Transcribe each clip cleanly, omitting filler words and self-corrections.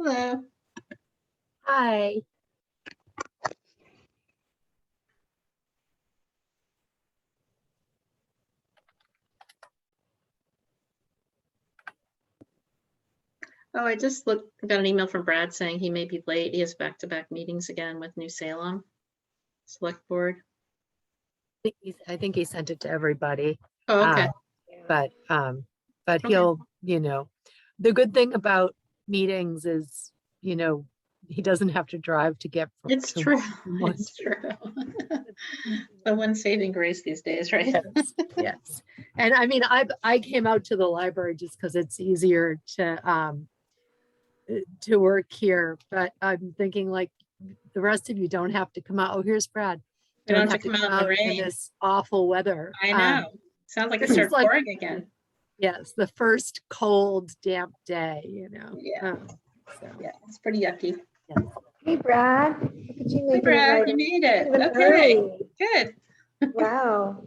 Hello. Hi. Oh, I just got an email from Brad saying he may be late. He has back-to-back meetings again with New Salem Select Board. I think he sent it to everybody. Oh, okay. But Okay. he'll, the good thing about meetings is, he doesn't have to drive to get from. It's true. It's true. The one saving grace these days, right? Yes, yes. And I mean, I came out to the library just because it's easier to work here, but I'm thinking like the rest of you don't have to come out. Oh, here's Brad. You don't have to come out in the rain. This awful weather. I know. Sounds like it this is started like- pouring again. Yes, the first cold, damp day, Yeah. So. Yeah, it's pretty yucky. Yeah. Hey, Brad. Look at you Hey, Brad, you made it. Okay, early. good. Wow.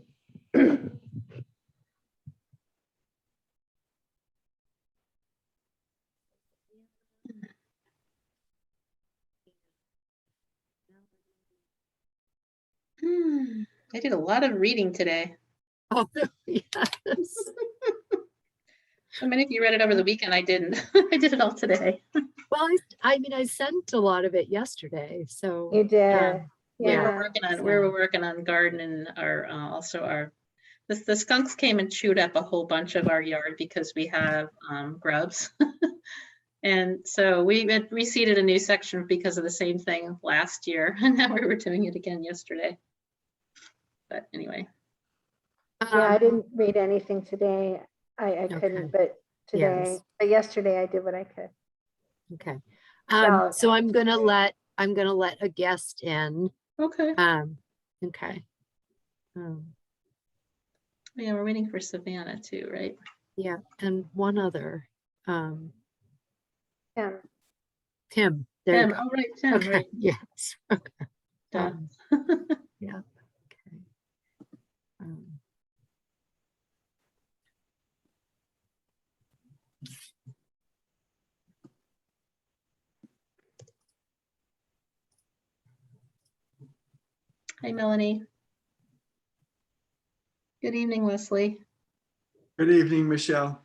I did a lot of reading today. Oh, yes. So many of you read it over the weekend. I didn't. I did it all today. Well, I mean, I sent a lot of it yesterday, so. You did. Yeah. We were working on gardening the skunks came and chewed up a whole bunch of our yard because we have grubs. And so we had reseeded a new section because of the same thing last year. And now we were doing it again yesterday. But anyway. Yeah, I didn't read anything today. I couldn't, but today, but yesterday I did what I could. Okay. So I'm gonna let a guest in. Okay. Okay. Yeah, we're waiting for Savannah too, right? Yeah, and one other. Tim. Tim. There you go. Oh, right, Tim. Okay. Right. Yes. Okay. Yeah. Okay. Hi, Melanie. Good evening, Leslie. Good evening, Michelle.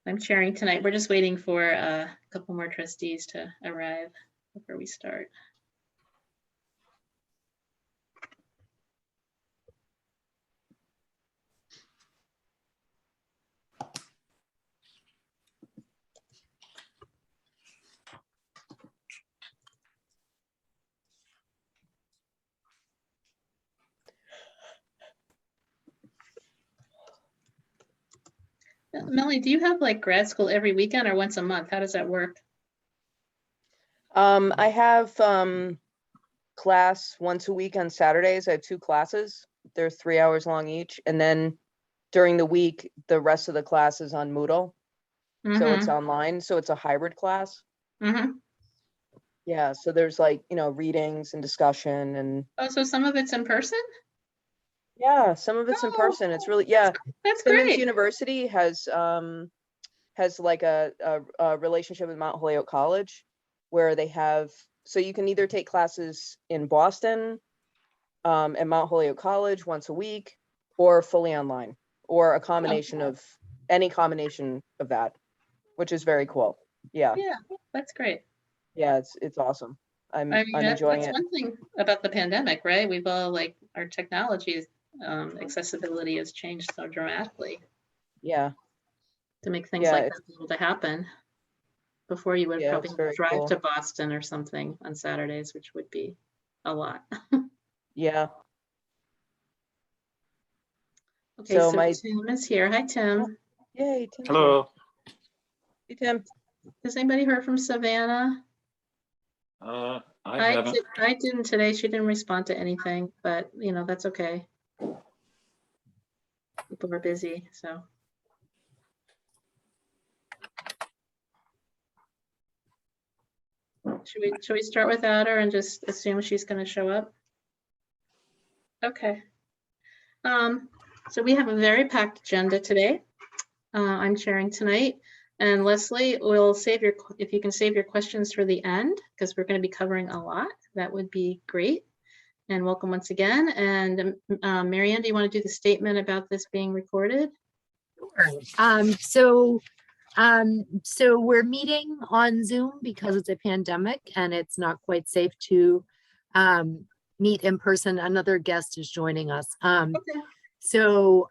I'm chairing tonight. We're just waiting for a couple more trustees to arrive before we start. Melanie, do you have like grad school every weekend or once a month? How does that work? I have class once a week on Saturdays. I have 2 classes. They're 3 hours long each. And then during the week, the rest of the class is on Moodle. So it's online. So it's a hybrid class. Yeah. So there's like, readings and discussion and. Oh, so some of it's in person? Yeah, some of it's in person. It's really, yeah. That's Simmons great. University has like a relationship with Mount Holyoke College where they have, so you can either take classes in Boston at Mount Holyoke College once a week or fully online or a combination of any combination of that, which is very cool. Yeah. Yeah, that's great. Yeah, it's awesome. I'm enjoying it. That's one thing about the pandemic, right? We've all like our technology accessibility has changed so dramatically. Yeah. To make things like that able to happen. Before you would probably drive to Boston or something on Saturdays, which would be a lot. Yeah. Okay, so Tim is here. Hi, Tim. Yay, Tim. Hello. Hey, Tim. Has anybody heard from Savannah? I haven't. I didn't today. She didn't respond to anything, but that's okay. People are busy, so. Should we start without her and just assume she's going to show up? Okay. So we have a very packed agenda today. I'm chairing tonight. And Leslie, we'll save if you can save your questions for the end, because we're going to be covering a lot, that would be great. And welcome once again. And Marianne, do you want to do the statement about this being recorded? Sure. So we're meeting on Zoom because it's a pandemic and it's not quite safe to meet in person. Another guest is joining us. Okay. So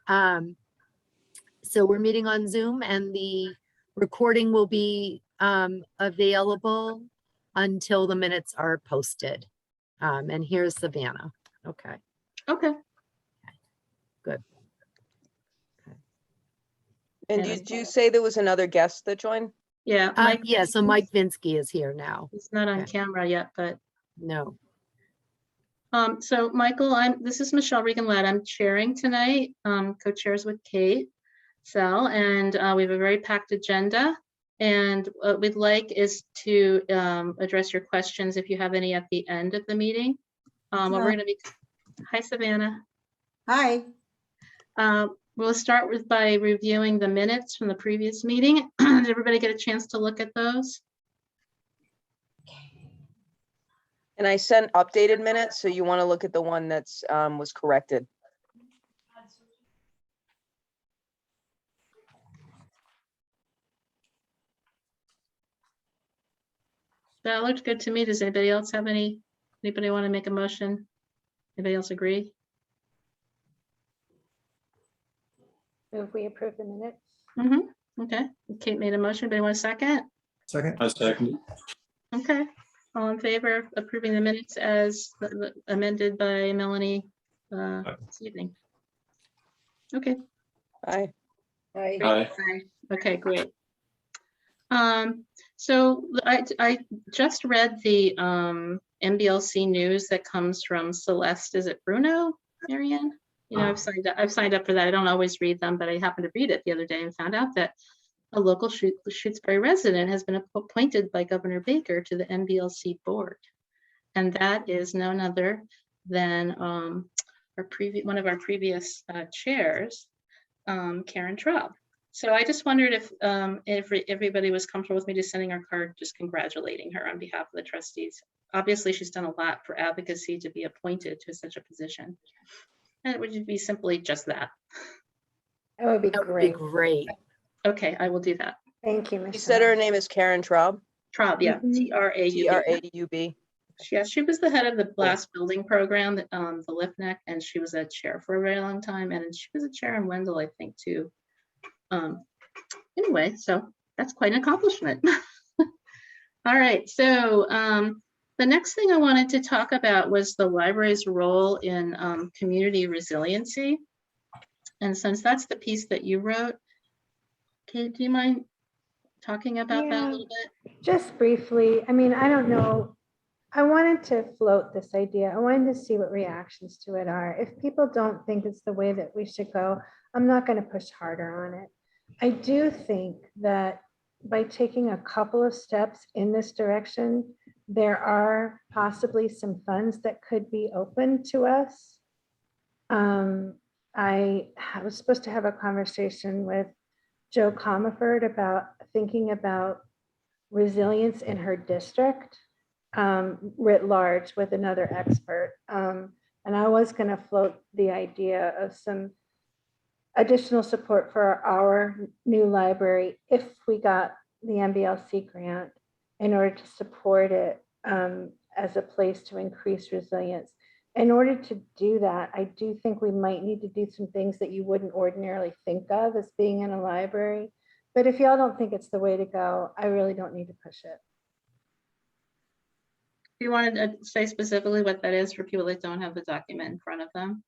we're meeting on Zoom, and the recording will be available until the minutes are posted. And here's Savannah. Okay. Okay. Good. And Yeah, did you say there was another guest that joined? Yeah. Mike, Yeah, so Mike Vinsky is here now. he's not on Okay. camera yet, but No. so Michael, this is Michelle Regan-Ladd. I'm chairing tonight, co-chairs with Kate Sell, and we have a very packed agenda. And what we'd like is to address your questions if you have any at the end of the meeting. What we're going to be. Hi, Savannah. Hi. We'll start by reviewing the minutes from the previous meeting. Did everybody get a chance to look at those? And I sent updated minutes, so you want to look at the one that's was corrected. That looked good to me. Does anybody else have anybody want to make a motion? Anybody else agree? Move we approve the minutes. Okay. Kate made a motion. Anybody want a second? Second. I second. Okay. All in favor of approving the minutes as amended by Melanie this evening? Okay. Aye. Hi. Aye. Okay, great. So I just read the MBLC news that comes from Celeste. Is it Bruno, Marianne? You know, I've signed up for that. I don't always read them, but I happened to read it the other day and found out that a local Shutesbury resident has been appointed by Governor Baker to the MBLC board. And that is none other than one of our previous chairs, Karen Traub. So I just wondered if everybody was comfortable with me just sending our card, just congratulating her on behalf of the trustees. Obviously, she's done a lot for advocacy to be appointed to such a position. And it would be simply just that. That would be That would be great. great. Okay, I will do that. Thank you, Michelle. You said her name is Karen Traub, Traub, yeah, Mhm. T-R-A-U-B. Traub. Yeah, she was the head of the last building program, the LIFNEC, and she was a chair for a very long time. And she was a chair in Wendell, I think, too. Anyway, so that's quite an accomplishment. All right, so the next thing I wanted to talk about was the library's role in community resiliency. And since that's the piece that you wrote, Kate, do you mind talking about that a little bit? Just briefly, I mean, I don't know. I wanted to float this idea. I wanted to see what reactions to it are. If people don't think it's the way that we should go, I'm not going to push harder on it. I do think that by taking a couple of steps in this direction, there are possibly some funds that could be open to us. I was supposed to have a conversation with Joe Comerford about thinking about resilience in her district writ large with another expert. And I was going to float the idea of some additional support for our new library if we got the MBLC grant in order to support it as a place to increase resilience. In order to do that, I do think we might need to do some things that you wouldn't ordinarily think of as being in a library. But if y'all don't think it's the way to go, I really don't need to push it. Do you want to say specifically what that is for people that don't have the document in front of them?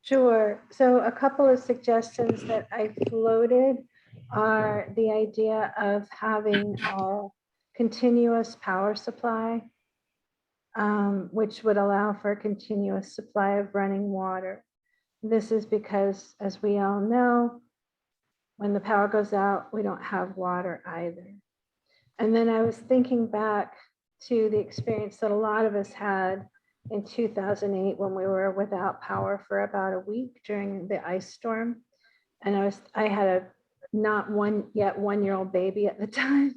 Sure. So a couple of suggestions that I floated are the idea of having a continuous power supply, which would allow for a continuous supply of running water. This is because, as we all know, when the power goes out, we don't have water either. And then I was thinking back to the experience that a lot of us had in 2008 when we were without power for about a week during the ice storm. And I had not yet 1-year-old baby at the time.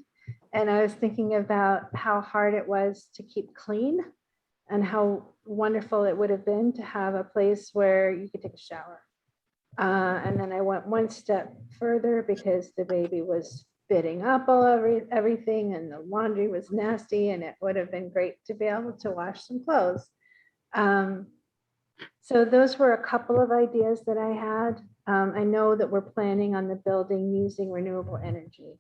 And I was thinking about how hard it was to keep clean and how wonderful it would have been to have a place where you could take a shower. And then I went one step further because the baby was spitting up all over everything and the laundry was nasty, and it would have been great to be able to wash some clothes. So those were a couple of ideas that I had. I know that we're planning on the building using renewable energy.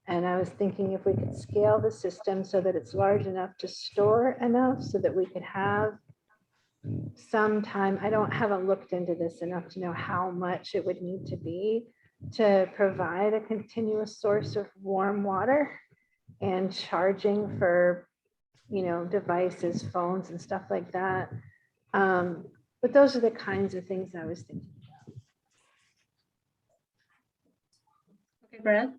And I was thinking if we could scale the system so that it's large enough to store enough so that we could have some time. I haven't looked into this enough to know how much it would need to be to provide a continuous source of warm water and charging for, devices, phones and stuff like that. But those are the kinds of things I was thinking. Okay, Brad?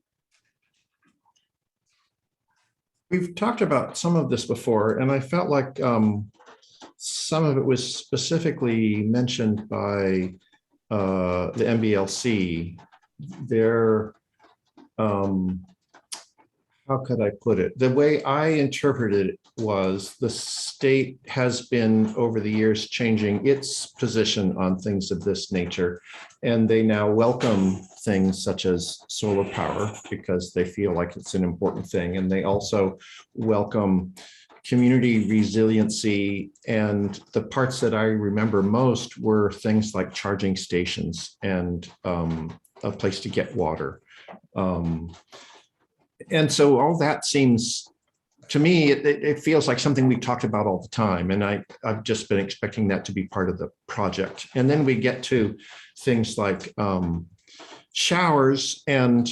We've talked about some of this before, and I felt like some of it was specifically mentioned by the MBLC. Their, how could I put it? The way I interpreted it was the state has been over the years changing its position on things of this nature, and they now welcome things such as solar power because they feel like it's an important thing, and they also welcome community resiliency. And the parts that I remember most were things like charging stations and a place to get water. And so all that seems, to me, it feels like something we talked about all the time. And I've just been expecting that to be part of the project. And then we get to things like showers, and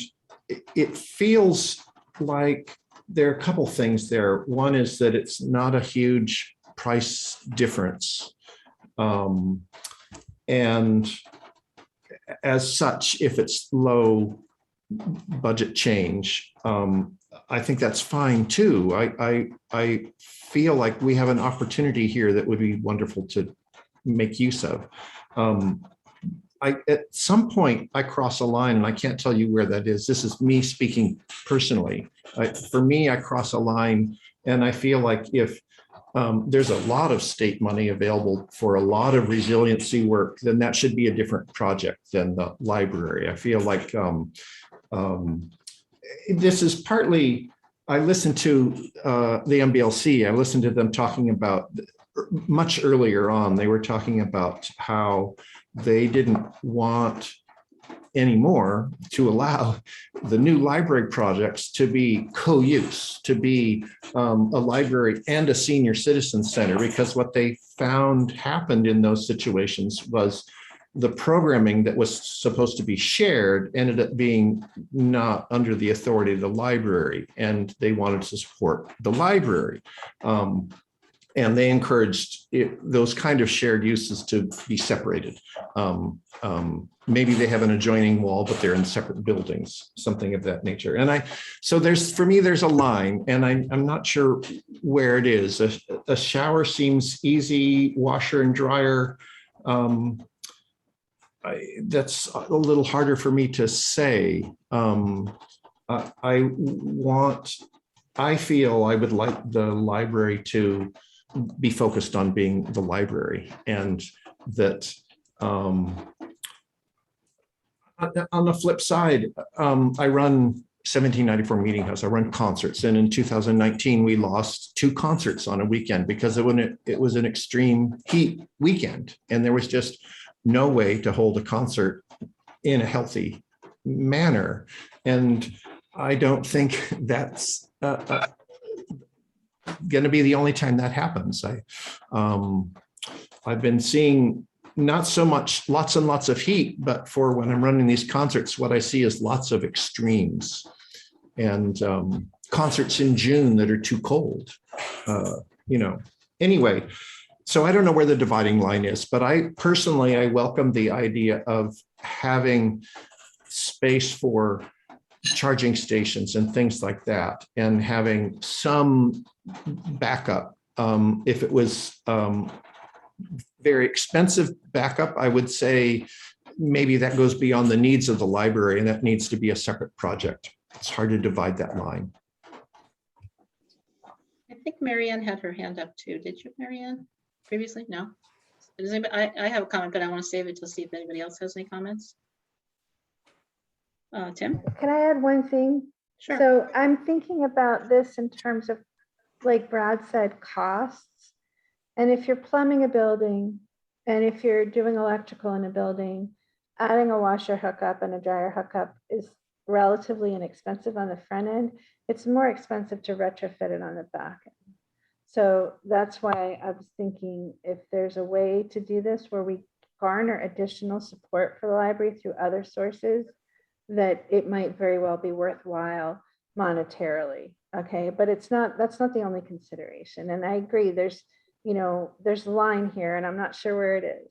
it feels like there are a couple things there. One is that it's not a huge price difference. And as such, if it's low budget change, I think that's fine too. I feel like we have an opportunity here that would be wonderful to make use of. At some point I cross a line, and I can't tell you where that is. This is me speaking personally. For me, I cross a line, and I feel like if there's a lot of state money available for a lot of resiliency work, then that should be a different project than the library. I feel like this is partly, I listened to the MBLC. I listened to them talking about much earlier on. They were talking about how they didn't want anymore to allow the new library projects to be co-use, to be a library and a senior citizen center, because what they found happened in those situations was the programming that was supposed to be shared ended up being not under the authority of the library, and they wanted to support the library. And they encouraged those kind of shared uses to be separated. Maybe they have an adjoining wall, but they're in separate buildings, something of that nature. And so for me, there's a line, and I'm not sure where it is. A shower seems easy, washer and dryer. That's a little harder for me to say. I feel I would like the library to be focused on being the library, and that on the flip side, I run 1794 Meeting House. I run concerts, and in 2019 we lost 2 concerts on a weekend because it was an extreme heat weekend, and there was just no way to hold a concert in a healthy manner. And I don't think that's going to be the only time that happens. I've been seeing not so much lots and lots of heat, but for when I'm running these concerts, what I see is lots of extremes, and concerts in June that are too cold, anyway. So I don't know where the dividing line is, but I welcome the idea of having space for charging stations and things like that, and having some backup. If it was very expensive backup, I would say maybe that goes beyond the needs of the library and that needs to be a separate project. It's hard to divide that line. I think Marianne had her hand up too. Did you, Marianne, previously? No? Does anybody, I have a comment, but I want to save it to see if anybody else has any comments. Tim? Can I add one thing? Sure. So I'm thinking about this in terms of, like Brad said, costs. And if you're plumbing a building, and if you're doing electrical in a building, adding a washer hookup and a dryer hookup is relatively inexpensive on the front end. It's more expensive to retrofit it on the back end. So that's why I was thinking if there's a way to do this where we garner additional support for the library through other sources, that it might very well be worthwhile monetarily. Okay, but it's not, that's not the only consideration. And I agree, there's, you know, there's a line here and I'm not sure where it is.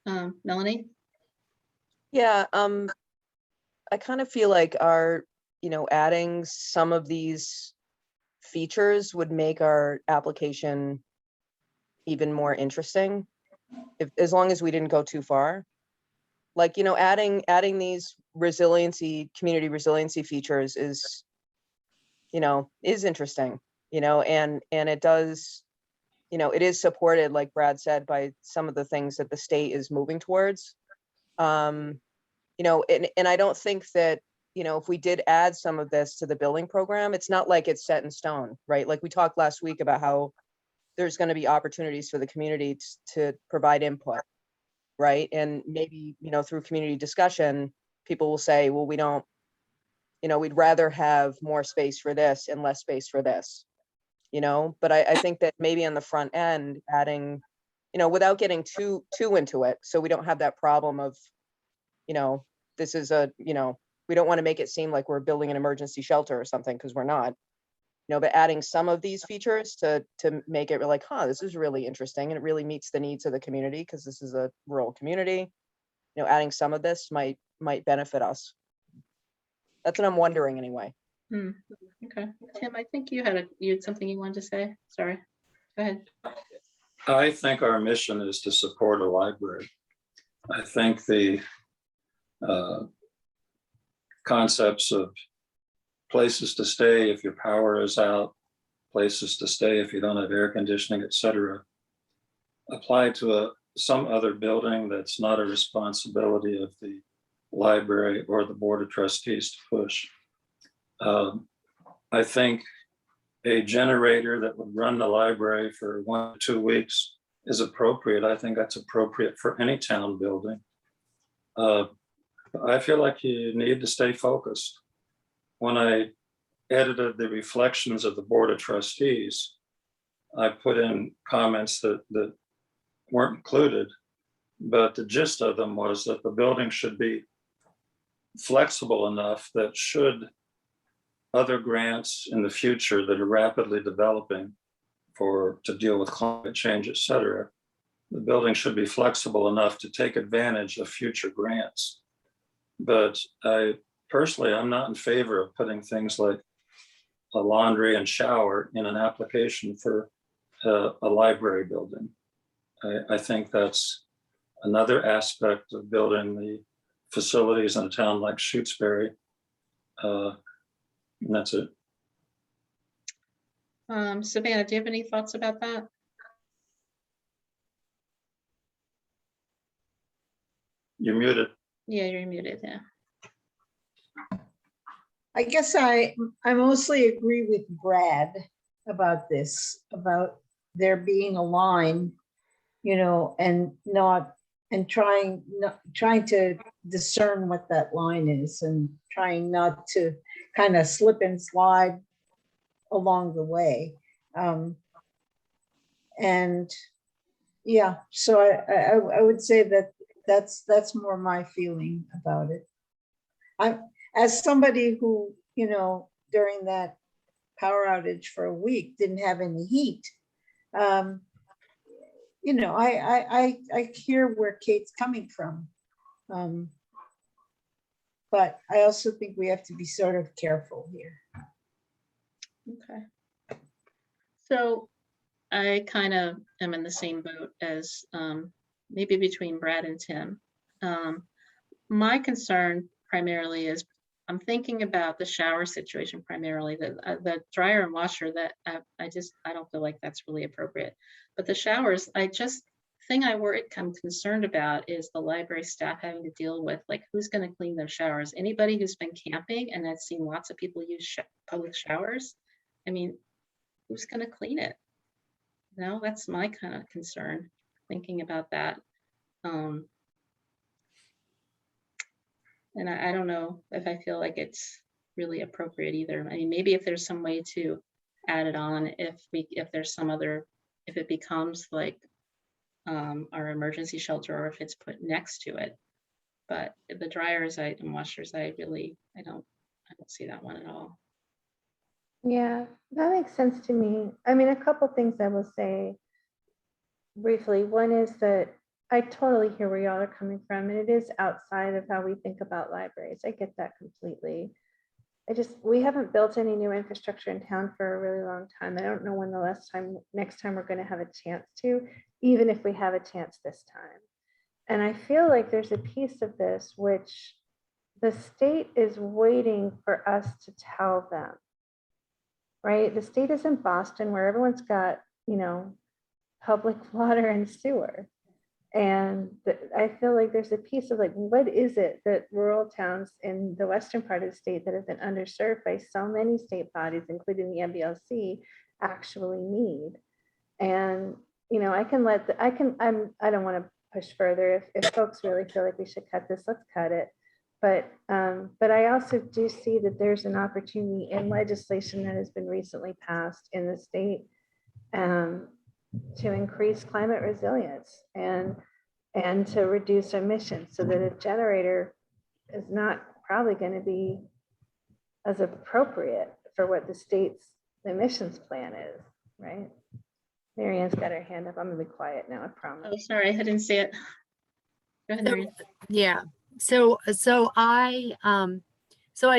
So. Melanie? Yeah, I kind of feel like our, adding some of these features would make our application even more interesting, as long as we didn't go too far. Like, adding these community resiliency features is interesting, and it does, it is supported, like Brad said, by some of the things that the state is moving towards. And I don't think that, if we did add some of this to the building program, it's not like it's set in stone, right? Like we talked last week about how there's going to be opportunities for the community to provide input, right? And maybe, through community discussion, people will say, well, we don't, we'd rather have more space for this and less space for this, but I think that maybe on the front end, adding, without getting too into it, so we don't have that problem of, this is we don't want to make it seem like we're building an emergency shelter or something, because we're not, but adding some of these features to make it like, this is really interesting and it really meets the needs of the community, because this is a rural community, adding some of this might benefit us. That's what I'm wondering anyway. Okay, Tim, I think you had something you wanted to say. Sorry, go ahead. I think our mission is to support a library. I think the concepts of places to stay if your power is out, places to stay if you don't have air conditioning, etc., apply to some other building that's not a responsibility of the library or the board of trustees to push. I think a generator that would run the library for 1 or 2 weeks is appropriate. I think that's appropriate for any town building. I feel like you need to stay focused. When I edited the reflections of the board of trustees, I put in comments that weren't included, but the gist of them was that the building should be flexible enough that should other grants in the future that are rapidly developing to deal with climate change, et cetera, the building should be flexible enough to take advantage of future grants. But I'm not in favor of putting things like a laundry and shower in an application for a library building. I think that's another aspect of building the facilities in a town like Shutesbury. And that's it. Savannah, do you have any thoughts about that? You're muted. Yeah, you're muted, yeah. I guess I mostly agree with Brad about this, about there being a line, and trying to discern what that line is, and trying not to kind of slip and slide along the way. And yeah, so I would say that's more my feeling about it. As somebody who, during that power outage for a week didn't have any heat, I hear where Kate's coming from. But I also think we have to be sort of careful here. Okay. So I kind of am in the same boat as maybe between Brad and Tim. My concern primarily is I'm thinking about the shower situation primarily, the dryer and washer that I don't feel like that's really appropriate. But the showers, I'm concerned about is the library staff having to deal with, like, who's going to clean their showers. Anybody who's been camping and has seen lots of people use public showers, I mean, who's going to clean it? No, that's my kind of concern, thinking about that. And I don't know if I feel like it's really appropriate either. I mean, maybe if there's some way to add it on, if there's some other, if it becomes like our emergency shelter, or if it's put next to it. But the dryers and washers, I don't see that one at all. Yeah, that makes sense to me. I mean, a couple things I will say briefly. One is that I totally hear where y'all are coming from, and it is outside of how we think about libraries. I get that completely. We haven't built any new infrastructure in town for a really long time. I don't know when the next time we're going to have a chance to, even if we have a chance this time. And I feel like there's a piece of this which the state is waiting for us to tell them, right? The state is in Boston, where everyone's got, public water and sewer. And I feel like there's a piece of like, what is it that rural towns in the western part of the state that have been underserved by so many state bodies, including the MBLC, actually need? And I don't want to push further. If folks really feel like we should cut this, let's cut it. But I also do see that there's an opportunity in legislation that has been recently passed in the state to increase climate resilience and to reduce emissions, so that a generator is not probably going to be as appropriate for what the state's emissions plan is, right? Marianne's got her hand up. I'm gonna be quiet now, I promise. Oh, sorry, I didn't see it. Go ahead, Marianne. Yeah. So I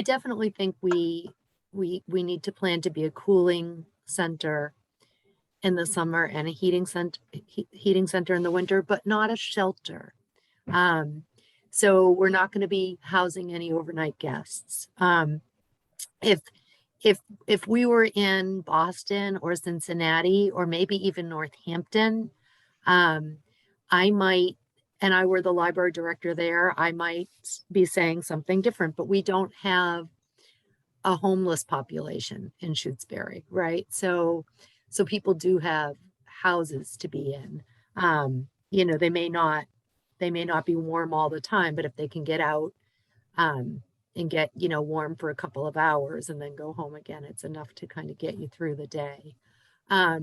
definitely think we need to plan to be a cooling center in the summer and a heating center in the winter, but not a shelter. So we're not going to be housing any overnight guests. If we were in Boston or Cincinnati or maybe even Northampton, I might, and I were the library director there, I might be saying something different, but we don't have a homeless population in Shutesbury, right? So people do have houses to be in. They may not be warm all the time, but if they can get out and get, warm for a couple of hours and then go home again, it's enough to kind of get you through the day. I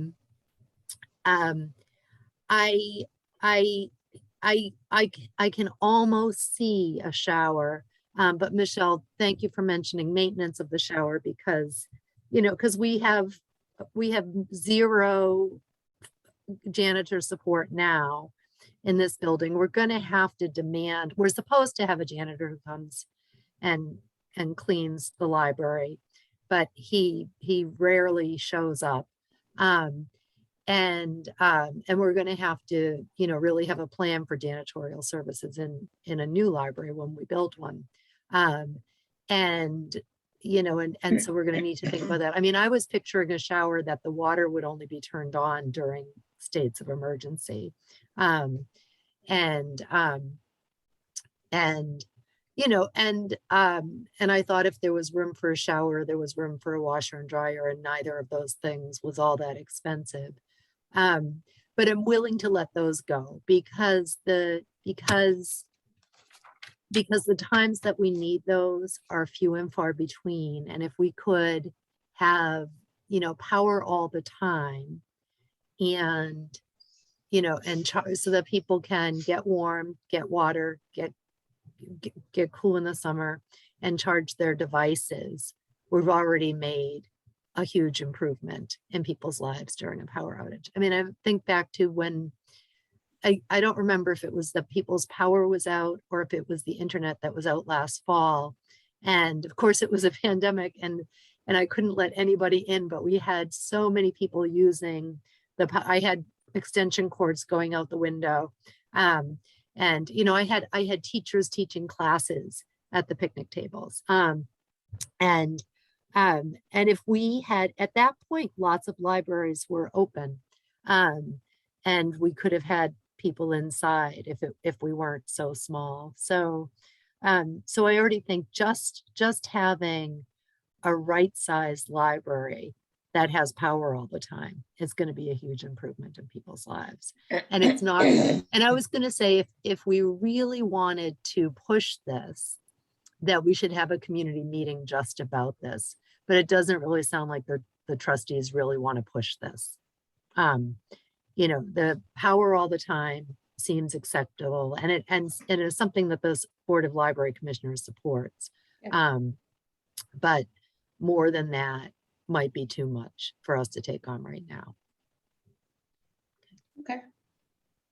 can almost see a shower, but Michelle, thank you for mentioning maintenance of the shower, because we have zero janitor support now in this building. We're going to have to demand, we're supposed to have a janitor who comes and cleans the library, but he rarely shows up. And we're going to have to, really have a plan for janitorial services in a new library when we build one. And so we're going to need to think about that. I mean, I was picturing a shower that the water would only be turned on during states of emergency. And I thought if there was room for a shower, there was room for a washer and dryer, and neither of those things was all that expensive. But I'm willing to let those go because the times that we need those are few and far between. And if we could have, power all the time and, so that people can get warm, get water, get cool in the summer and charge their devices, we've already made a huge improvement in people's lives during a power outage. I mean, I think back to when I don't remember if it was the people's power was out or if it was the internet that was out last fall. And of course it was a pandemic and I couldn't let anybody in, but we had so many people using I had extension cords going out the window And, you know, I had teachers teaching classes at the picnic tables. And if we had, at that point, lots of libraries were open. And we could have had people inside if we weren't so small. So so I already think just having a right-sized library that has power all the time is going to be a huge improvement in people's lives. And it's not, and I was going to say, if we really wanted to push this, that we should have a community meeting just about this, but it doesn't really sound like the trustees really want to push this. You know, the power all the time seems acceptable, and it is something that this Board of Library Commissioners supports. Yeah. But more than that might be too much for us to take on right now. Okay.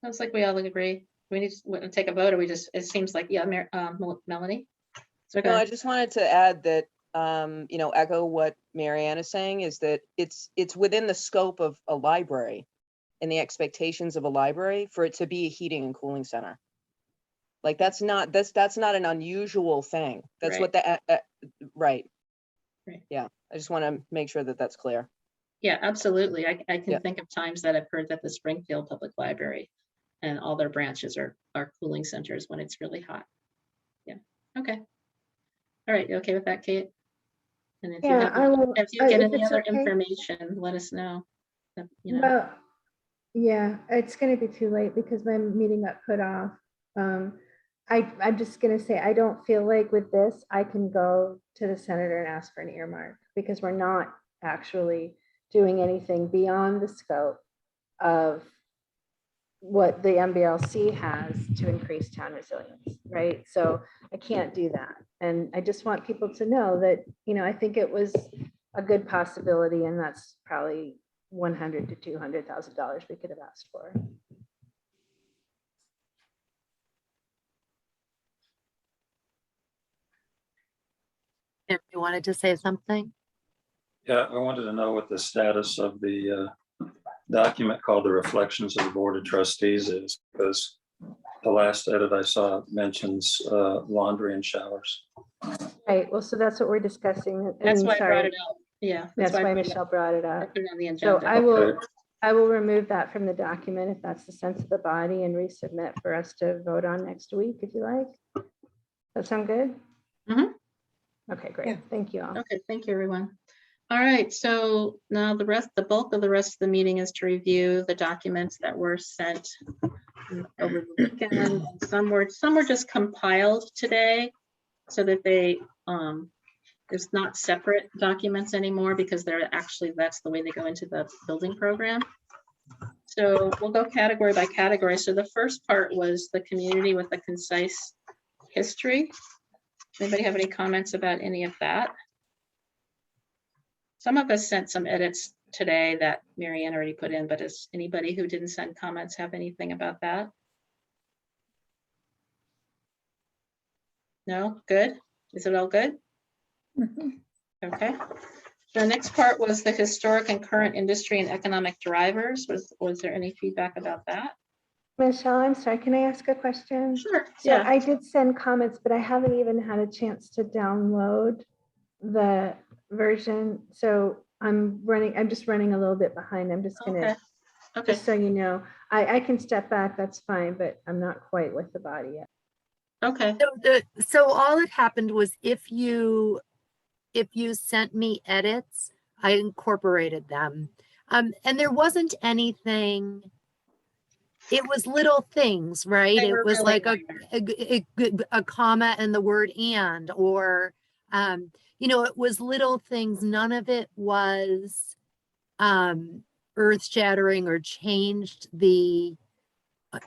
Sounds like we all agree. We need to take a vote, or we just, it seems like, yeah, Melanie? So No, I just wanted to add that, you know, echo what Marianne is saying, is that it's within the scope of a library and the expectations of a library for it to be a heating and cooling center. Like that's not an unusual thing. That's Right. what the, right. Right. Yeah, I just want to make sure that that's clear. Yeah, absolutely. I can Yeah. think of times that I've heard that the Springfield Public Library and all their branches are cooling centers when it's really hot. Yeah, okay. All right, you okay with that, Kate? And if Yeah, I will. if you get if any it's other okay. information, let us know. You know, Well, yeah, it's gonna be too late because my meeting got put off. I'm just gonna say, I don't feel like with this, I can go to the senator and ask for an earmark because we're not actually doing anything beyond the scope of what the MBLC has to increase town resilience, right? So I can't do that. And I just want people to know that, you know, I think it was a good possibility, and that's probably $100,000 to $200,000 we could have asked for. If you wanted to say something? Yeah, I wanted to know what the status of the document called the Reflections of the Board of Trustees is, because the last edit I saw mentions laundry and showers. Right, well, so that's what we're discussing. that's why I brought Sorry. it up. Yeah. That's I why brought it Michelle up. brought it I up. put it on the So agenda. I will remove that from the document if that's the sense of the body and resubmit for us to vote on next week, if you like. That sound good? Mhm. Okay, great. Yeah. Thank you all. Okay, thank you, everyone. All right, so now the bulk of the rest of the meeting is to review the documents that were sent over the weekend. And some were just compiled today so that they, there's not separate documents anymore because they're actually, that's the way they go into the building program. So we'll go category by category. So the first part was the community with a concise history. Anybody have any comments about any of that? Some of us sent some edits today that Marianne already put in, but does anybody who didn't send comments have anything about that? No, good. Is it all good? Okay. The next part was the historic and current industry and economic drivers. Was there any feedback about that? Michelle, I'm sorry, can I ask a question? Sure. So Yeah. I did send comments, but I haven't even had a chance to download the version. So I'm just running a little bit behind. I'm just Okay. gonna, Okay. just so you know, I can step back, that's fine, but I'm not quite with the body yet. Okay. So all that happened was if you sent me edits, I incorporated them. And there wasn't anything, it was little things, right? They It were was really like a comma and the word and, or, you know, it was little things. None of it was earth shattering or changed the,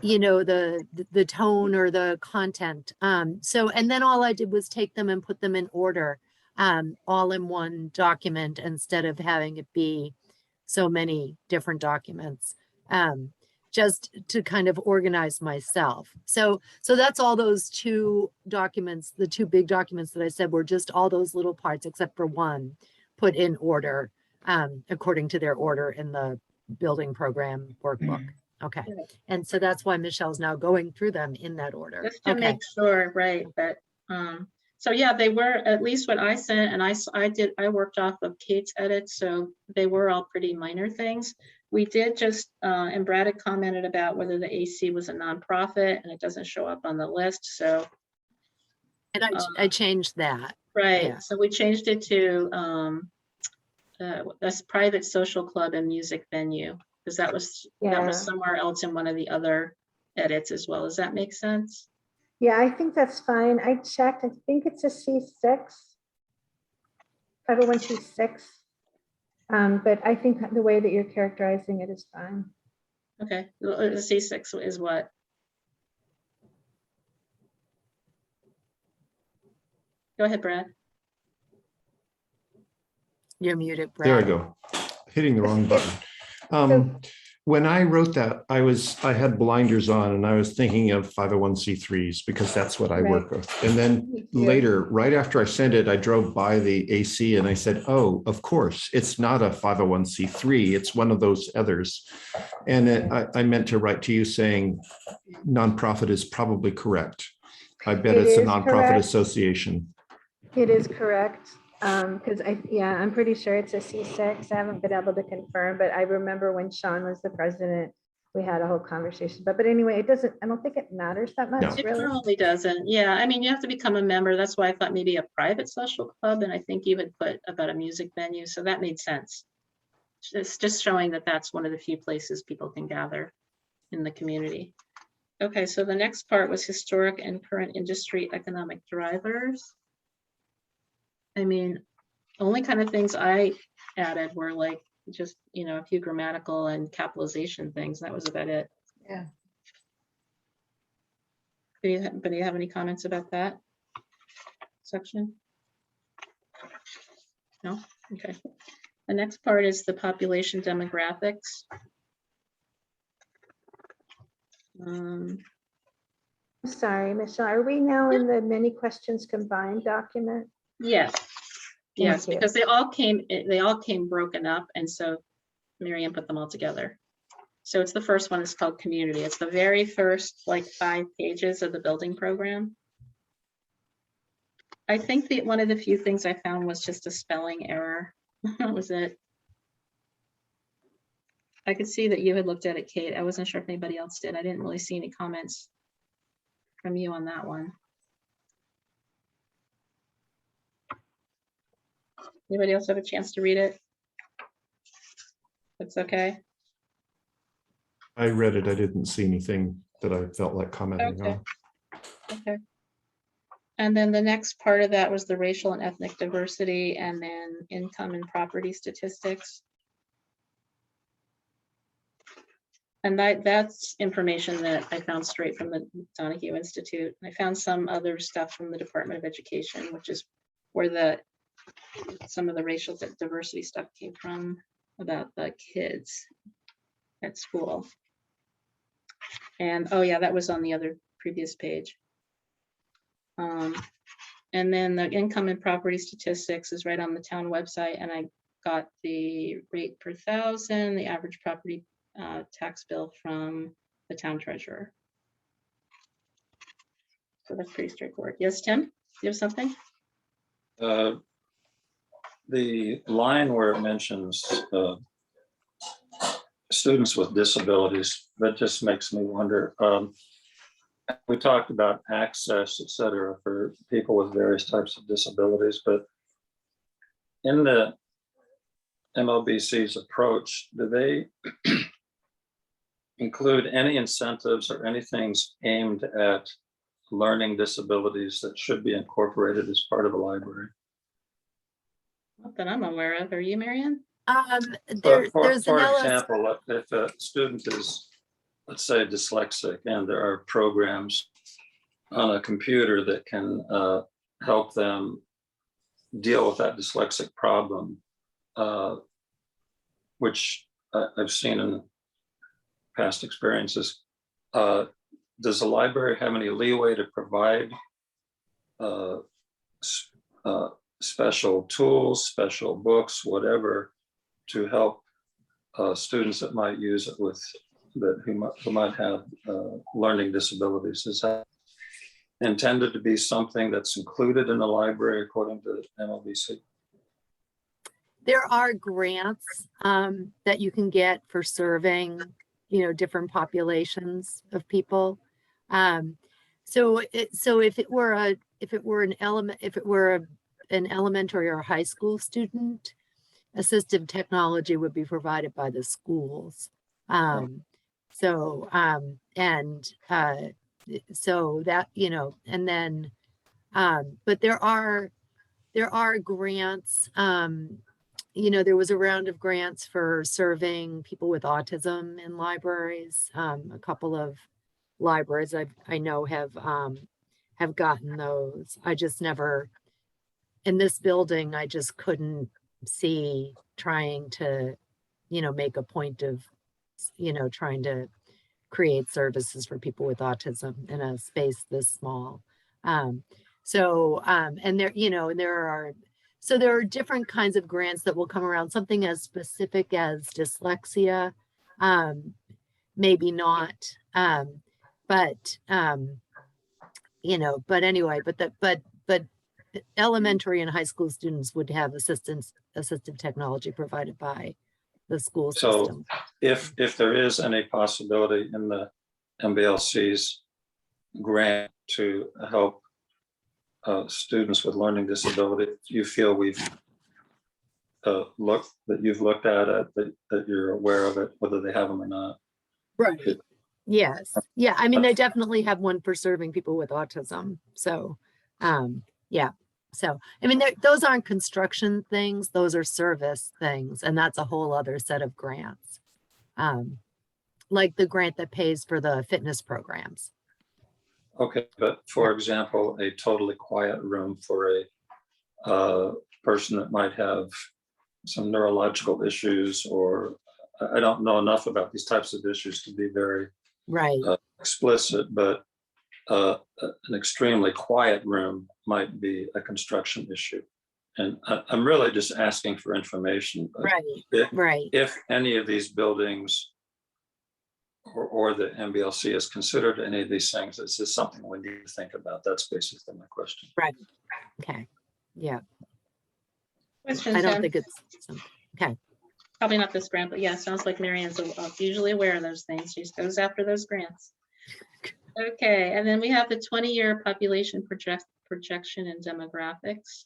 you know, the tone or the content. So, and then all I did was take them and put them in order, all in one document instead of having it be so many different documents, just to kind of organize myself. So that's all those two documents, the two big documents that I said were just all those little parts, except for one, put in order, according to their order in the building program workbook. Okay. Yeah. And so that's why Michelle's now going through them in that order. Just to Okay. make sure, right, that, so yeah, they were, at least what I sent, and I worked off of Kate's edits, so they were all pretty minor things. We did just, and Brad had commented about whether the AC was a nonprofit, and it doesn't show up on the list, so. And I changed that. Right, Yeah. so we changed it to, that's private social club and music venue, because that was Yeah. somewhere else in one of the other edits as well. Does that make sense? Yeah, I think that's fine. I checked, I think it's a C6. 501c6. But I think the way that you're characterizing it is fine. Okay, the C6 is what? Go ahead, Brad. You're muted, Brad. There I go, hitting the wrong button. When I wrote that, I had blinders on and I was thinking of 501c3s because that's what I work with. And then Me too. later, right after I sent it, I drove by the AC and I said, oh, of course, it's not a 501c3, it's one of those others. And I meant to write to you saying nonprofit is probably correct. I bet It it's a is nonprofit correct. association. It is correct. Because I'm pretty sure it's a C6. I haven't been able to confirm, but I remember when Sean was the president, we had a whole conversation. But anyway, I don't think it matters that much, No. It really. probably doesn't. Yeah, I mean, you have to become a member. That's why I thought maybe a private social club, and I think you would put about a music venue. So that made sense. It's just showing that that's one of the few places people can gather in the community. Okay, so the next part was historic and current industry economic drivers. I mean, only kind of things I added were like just, a few grammatical and capitalization things. That was about it. Yeah. Anybody have any comments about that section? No? Okay. The next part is the population demographics. Sorry, Michelle, are we now in the many questions combined document? Yes. Yes, you. because they all came broken up, and so Miriam put them all together. So it's the first one, it's called community. It's the very first 5 pages of the building program. I think that one of the few things I found was just a spelling error. That was it. I could see that you had looked at it, Kate. I wasn't sure if anybody else did. I didn't really see any comments from you on that one. Anybody else have a chance to read it? That's okay. I read it. I didn't see anything that I felt like commenting Okay. on. Okay. And then the next part of that was the racial and ethnic diversity, and then income and property statistics. And that's information that I found straight from the Donahue Institute. I found some other stuff from the Department of Education, which is where some of the racial diversity stuff came from about the kids at school. And oh yeah, that was on the other previous page. And then the income and property statistics is right on the town website, and I got the rate per thousand, the average property tax bill from the town treasurer. So that's pretty straightforward. Yes, Tim, do you have something? The line where it mentions students with disabilities, that just makes me wonder. We talked about access, et cetera, for people with various types of disabilities, but in the MLBC's approach, do they include any incentives or anything aimed at learning disabilities that should be incorporated as part of a library? Not that I'm aware of. Are you, Marianne? There's For an LS. example, if a student is, let's say, dyslexic, and there are programs on a computer that can help them deal with that dyslexic problem, which I've seen in past experiences. Does the library have any leeway to provide special tools, special books, whatever, to help students that might use it with who might have learning disabilities. Is that intended to be something that's included in the library according to MLBC? There are grants that you can get for serving, different populations of people. So if it were an elementary or high school student, assistive technology would be provided by the schools. So that, and then, but there are grants. There was a round of grants for serving people with autism in libraries. A couple of libraries I know have gotten those. I just never, in this building, I just couldn't see trying to, make a point of, trying to create services for people with autism in a space this small. And there are different kinds of grants that will come around. Something as specific as dyslexia, maybe not, but anyway, but elementary and high school students would have assistive technology provided by the school system. So if there is any possibility in the MBLC's grant to help students with learning disability, you feel you've looked at it, that you're aware of it, whether they have them or not. Right. Yes. Yeah. I mean, they definitely have one for serving people with autism. So, yeah. So, I mean, those aren't construction things, those are service things. And that's a whole other set of grants. Like the grant that pays for the fitness programs. Okay, but for example, a totally quiet room for a person that might have some neurological issues, or I don't know enough about these types of issues to be very explicit, but an extremely quiet room might be a construction issue. And I'm really just asking for information. If any of these buildings or the MBLC has considered any of these things, is this something we need to think about? That's basically my question. Right. Okay. Yeah. Questions, I don't Jen? think it's okay. Probably not this grant, but yeah, sounds like Marianne's usually aware of those things. She just goes after those grants. Okay, and then we have the 20-year population projection and demographics.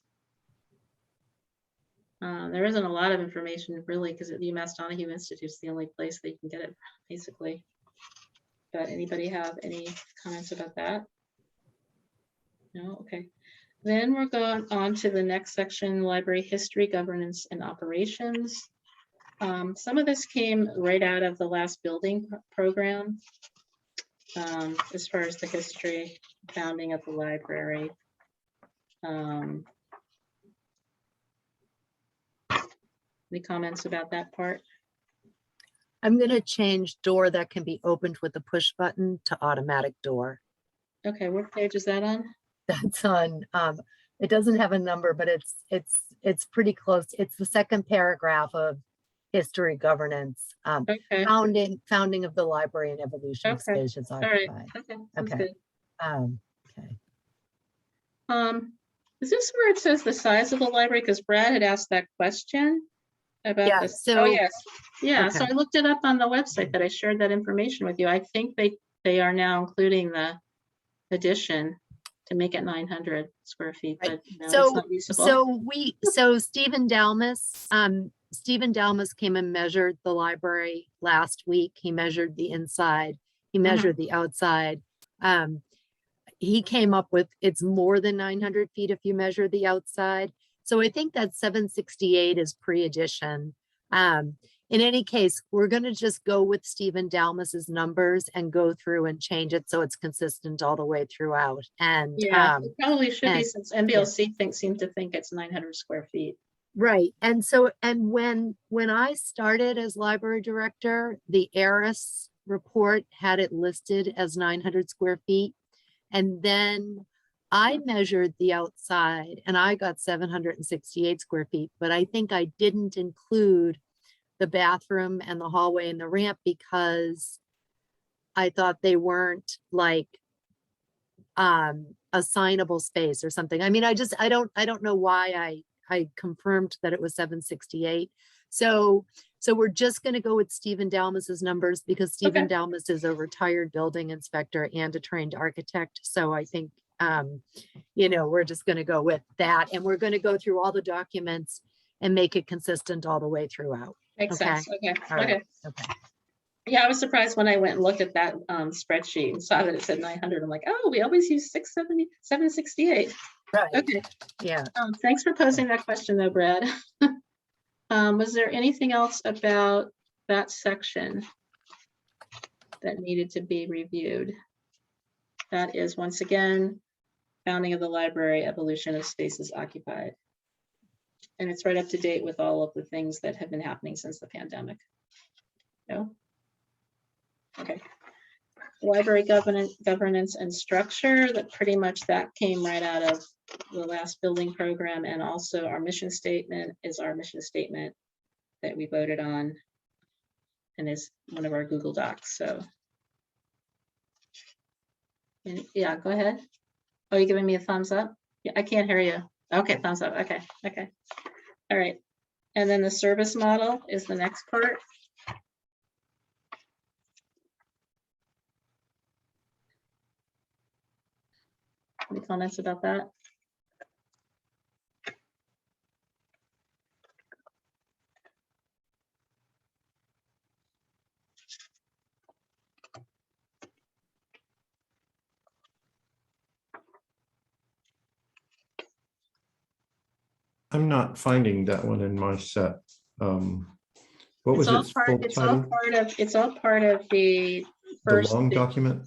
There isn't a lot of information really, because the UMass Donahue Institute is the only place they can get it, basically. But anybody have any comments about that? No? Okay. Then we're going on to the next section, library history, governance, and operations. Some of this came right out of the last building program, as far as the history, founding of the library. Any comments about that part? I'm going to change door that can be opened with a push button to automatic door. Okay, what page is that on? That's on, it doesn't have a number, but it's pretty close. It's the second paragraph of history, governance, Okay. founding of the library and evolution of Okay. spaces All right. occupied. Okay. Sounds Okay. good. Okay. Is this where it says the size of the library? Because Brad had asked that question about Yeah, this. so- Oh, yes. Yeah, so okay. I looked it up on the website that I shared that information with you. I think they are now including the addition to make it 900 square feet, Right. but no, it's not usable. So Stephen Dalmas came and measured the library last week. He measured the inside, he measured the outside. He came up with, it's more than 900 feet if you measure the outside. So I think that 768 is pre-addition. In any case, we're going to just go with Stephen Dalmas's numbers and go through and change it so it's consistent all the way throughout. And Yeah, it probably should be, and- since MBLC seem to think it's 900 square feet. right. And so, and when I started as library director, the ARIS report had it listed as 900 square feet. And then I measured the outside and I got 768 square feet, but I think I didn't include the bathroom and the hallway and the ramp because I thought they weren't like assignable space or something. I mean, I don't know why I confirmed that it was 768. So we're just going to go with Stephen Dalmas's numbers because Stephen Okay. Dalmas is a retired building inspector and a trained architect. So I think, you know, we're just going to go with that, and we're going to go through all the documents and make it consistent all the way throughout. Makes Okay. sense. Okay. All right. Okay. Okay. Yeah, I was surprised when I went and looked at that spreadsheet and saw that it said 900. I'm like, oh, we always use 670, 768. Right. Okay. Yeah. Thanks for posing that question though, Brad. Was there anything else about that section that needed to be reviewed? That is, once again, founding of the library, evolution of spaces occupied. And it's right up to date with all of the things that have been happening since the pandemic. No? Okay. Library governance and structure, that pretty much that came right out of the last building program, and also our mission statement is our mission statement that we voted on and is one of our Google Docs. So and yeah, go ahead. Oh, you giving me a thumbs up? Yeah, I can't hear you. Okay, thumbs up. Okay, okay. All right. And then the service model is the next part. Any comments about that? I'm not finding that one in my set. What was It's all its part, full it's all title? part of, it's all part of the The first, long document?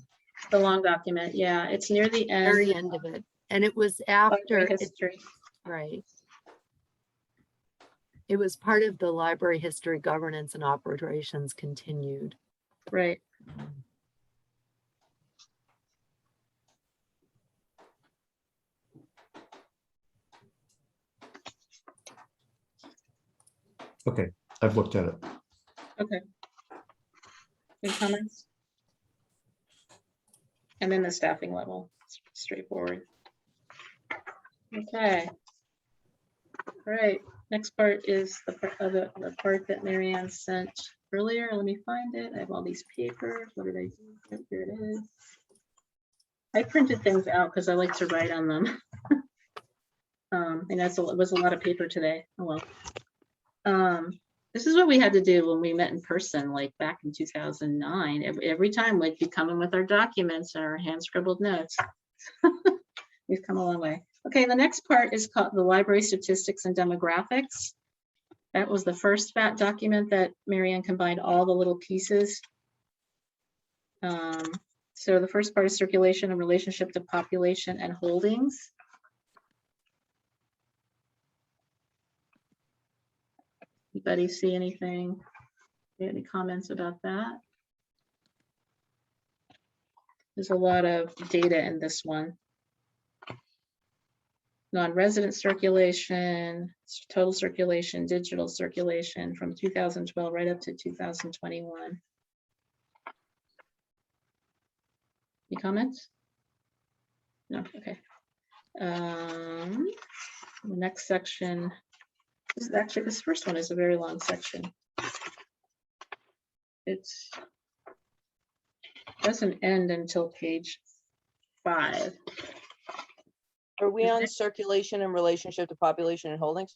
the long document. Yeah, it's near the end. Very end of it. And it was after, Library it- history. right. It was part of the library history governance and operations continued. Right. Okay, I've looked at it. Okay. Any comments? And then the staffing level, it's straightforward. Okay. All right, next part is the part that Marianne sent earlier. Let me find it. I have all these papers. What did I do? Here it is. I printed things out because I like to write on them. And it was a lot of paper today. Oh well. This is what we had to do when we met in person, like back in 2009. Every time we'd be coming with our documents, our hand scribbled notes. We've come a long way. Okay, the next part is called the library statistics and demographics. That was the first fat document that Marianne combined all the little pieces. So the first part is circulation and relationship to population and holdings. Anybody see anything? Any comments about that? There's a lot of data in this one. Non-resident circulation, total circulation, digital circulation from 2012 right up to 2021. Any comments? No, okay. The next section is actually, this first one is a very long section. It doesn't end until page 5. Are we on circulation in relationship to population and holdings?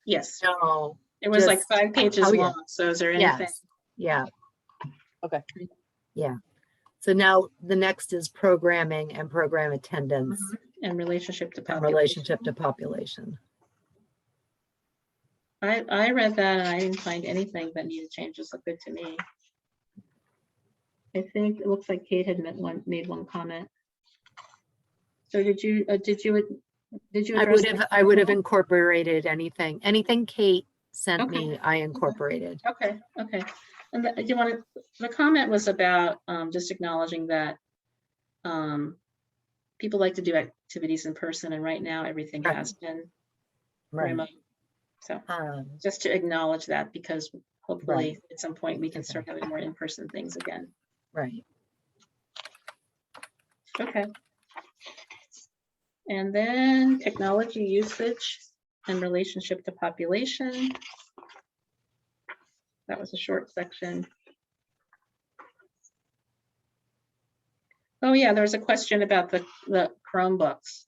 Yes, No. it was like just- 5 pages oh, yeah. long. So is there anything? Yes. Yeah. Okay. Yeah. So now the next is programming and program attendance In relationship to and population. relationship to population. I read that and I didn't find anything that needed changes. Looked good to me. I think it looks like Kate had made one comment. So did you address that? I would have incorporated anything Kate sent Okay. me, I incorporated. Okay, okay. And the comment was about just acknowledging that people like to do activities in person, and right now everything Right. has been Right. remote. So Um, just to acknowledge that, because hopefully Right. at some point we can Okay. start having more in-person things again. right. Okay. And then technology usage and relationship to population. That was a short section. Oh yeah, there was a question about the Chromebooks.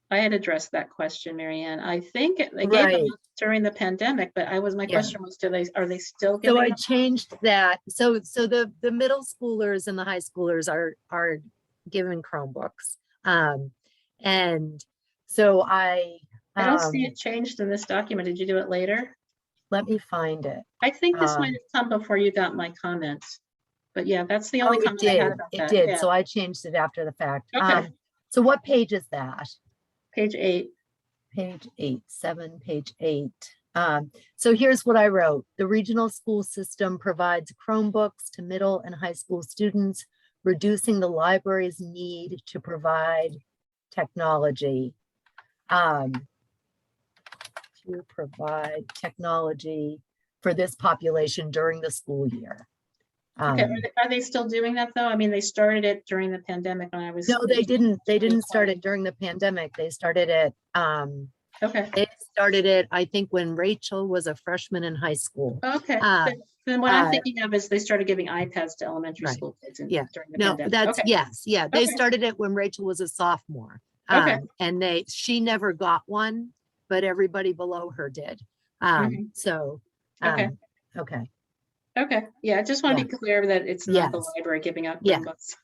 I had addressed that question, Marianne. I think they gave them Right. during the pandemic, but my Yeah. question was, are they still So giving I them? changed that. So the middle schoolers and the high schoolers are given Chromebooks. And so I don't see it changed in this document. Did you do it later? let me find it. I think this might Um, have come before you got my comments. But yeah, that's the Oh, only it comment I had did. about It that. did. Yeah. So I changed it after the fact. Okay. So what page is that? Page 8. Page 8, 7, page 8. So here's what I wrote. The regional school system provides Chromebooks to middle and high school students, reducing the library's need to provide technology. To provide technology for this population during the school year. Okay, are they still doing that though? I mean, they started it during the pandemic when I was. No, they didn't. They didn't start it during the pandemic. They started it. Okay. They started it, I think, when Rachel was a freshman in high school. Okay. Uh, Then what I'm uh, thinking of is they started giving iPads to elementary Right. school kids Yeah. during the No, pandemic. that's Okay. yes, yeah. They Okay. started it when Rachel was a sophomore. Okay. And she never got one, but everybody below her did. Mhm. So, Okay. okay. Okay. Yeah, I just want to be clear that it's not the Yes. library giving out Yeah. Chromebooks.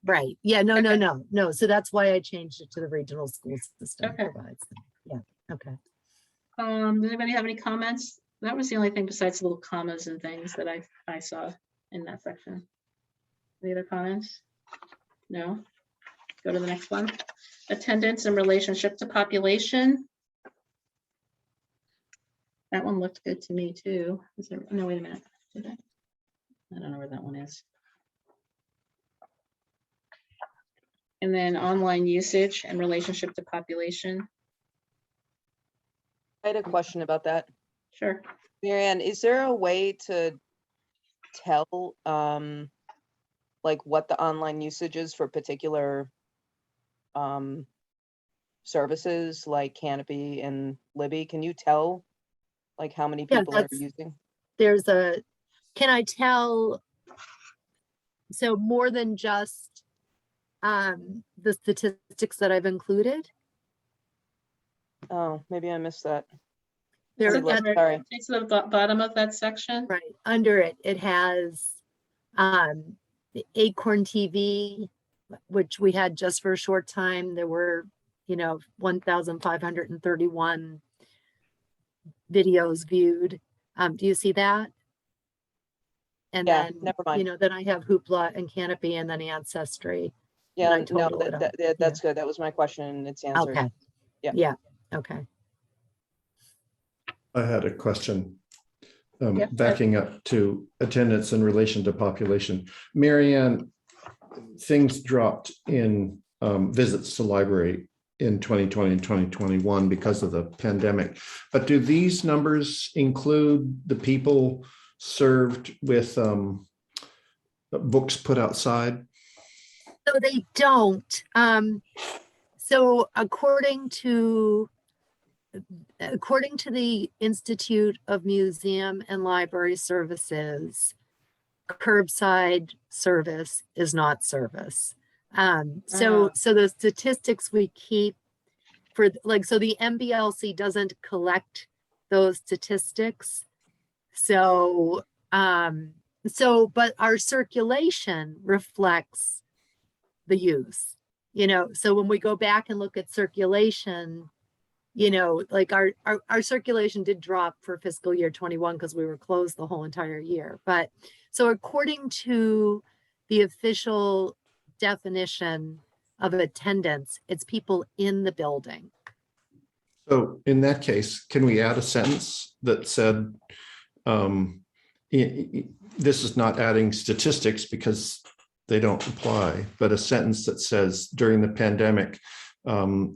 Right. Yeah, no, Okay. no. So that's why I changed it to the regional school system Okay. provides them. Yeah, okay. Does anybody have any comments? That was the only thing besides little commas and things that I saw in that section. Any other comments? No? Go to the next one. Attendance in relationship to population. That one looked good to me too. No, wait a minute. Did I don't know where that one is. And then online usage and relationship to population. I had a question about that. Sure. Marianne, is there a way to tell like what the online usage is for particular services like Canopy and Libby? Can you tell like how many Yeah, people are using? Can I tell? So more than just the statistics that I've included? Oh, maybe I missed that. There, Let me look, at- sorry. It's the bottom of that section. right, under it, it has the Acorn TV, which we had just for a short time. There were, 1,531 videos viewed. Do you see that? And Yeah, then, never mind. then I have Hoopla and Canopy and then Ancestry. Yeah, I no, total it up. that's good. That was my question and it's answered. Okay. Yeah. Yeah, okay. I had a question. Yep. Backing up to attendance in relation to population. Marianne, things dropped in visits to library in 2020 and 2021 because of the pandemic. But do these numbers include the people served with books put outside? So they don't. So according to the Institute of Museum and Library Services, curbside service is not service. So the statistics we keep for so the MBLC doesn't collect those statistics. So but our circulation reflects the use, so when we go back and look at circulation, like our circulation did drop for fiscal year 21 because we were closed the whole entire year. But so according to the official definition of attendance, it's people in the building. So in that case, can we add a sentence that said, this is not adding statistics because they don't apply, but a sentence that says during the pandemic,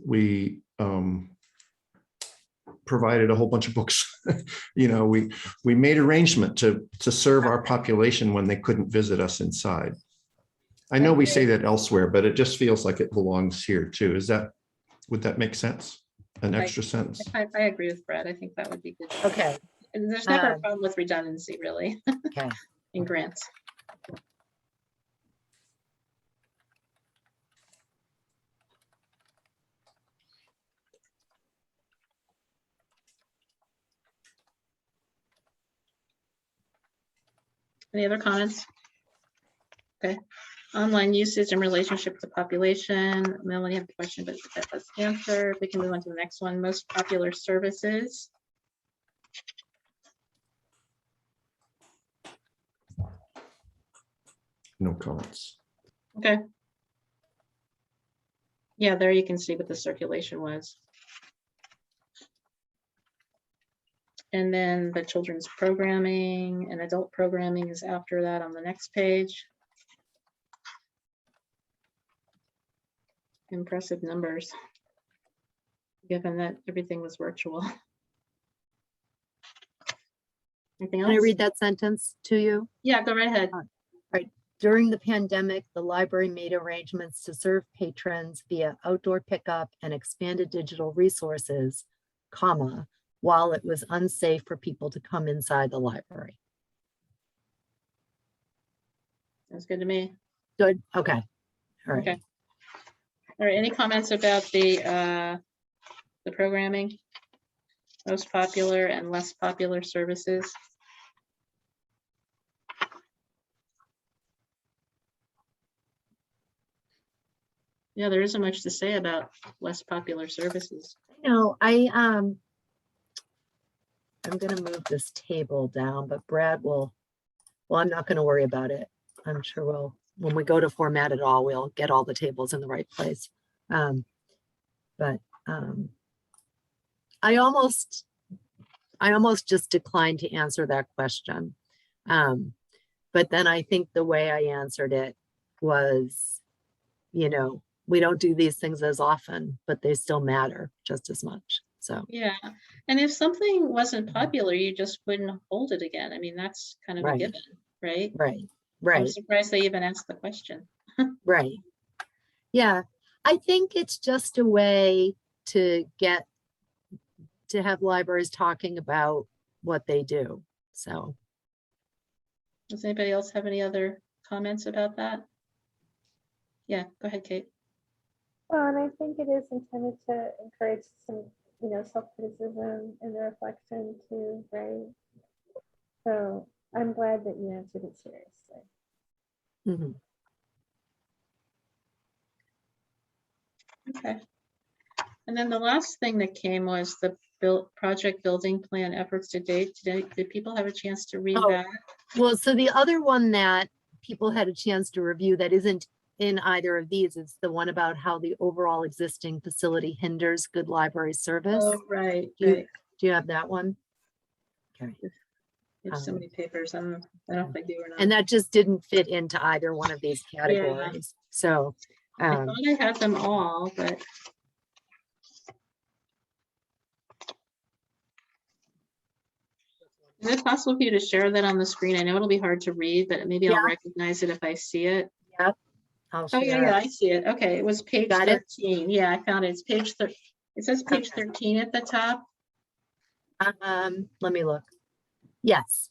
we provided a whole bunch of books. We made arrangement to serve our population when they couldn't visit us inside. I know we say that elsewhere, but it just feels like it belongs here too. Would that make sense? An I- extra sentence? I agree with Brad. I think that would be good. Okay, And there's never a Um, problem with redundancy, really, okay. in grants. Any other comments? Okay. Online usage and relationship to population. Melanie had a question, but that was answered. We can move on to the next one. Most popular services. No comments. Okay. Yeah, there you can see what the circulation was. And then the children's programming and adult programming is after that on the next page. Impressive numbers, given that everything was virtual. Anything Can I else? read that sentence to you? Yeah, go right ahead. During the pandemic, the library made arrangements to serve patrons via outdoor pickup and expanded digital resources, comma, while it was unsafe for people to come inside the library. Sounds good to me. Good, okay. All right. Okay. All right, any comments about the programming? Most popular and less popular services? Yeah, there isn't much to say about less popular services. No, I'm gonna move this table down, but Brad will, well, I'm not gonna worry about it. I'm sure when we go to format it all, we'll get all the tables in the right place. But I almost just declined to answer that question. But then I think the way I answered it was, we don't do these things as often, but they still matter just as much. So, Yeah, and if something wasn't popular, you just wouldn't hold it again. I mean, that's kind of a Right. given, right? right, I'm right, surprised they even asked the question. right. Yeah, I think it's just a way to have libraries talking about what they do. So, Does anybody else have any other comments about that? Yeah, go ahead, Kate. Well, and I think it is intended to encourage some, self-criticism and reflection too, right? So I'm glad that you answered it seriously. mhm. Okay. And then the last thing that came was the project building plan efforts to date. Did people have a chance to read Oh. that? Well, so the other one that people had a chance to review that isn't in either of these is the one about how the overall existing facility hinders good library service. Oh, right, Do right. you have that one? Okay. There's so many papers. I don't know if I do or not. And that just didn't fit into either one of these categories. So, I thought I had them all, but. Is it possible for you to share that on the screen? I know it'll be hard to read, but maybe I'll Yeah. recognize it if I see it. I'll Oh, share. yeah, I see it. Okay, it was page Got it? 13. Yeah, I found it. It's page 13. It says page Okay. 13 at the top. Let me look. Yes.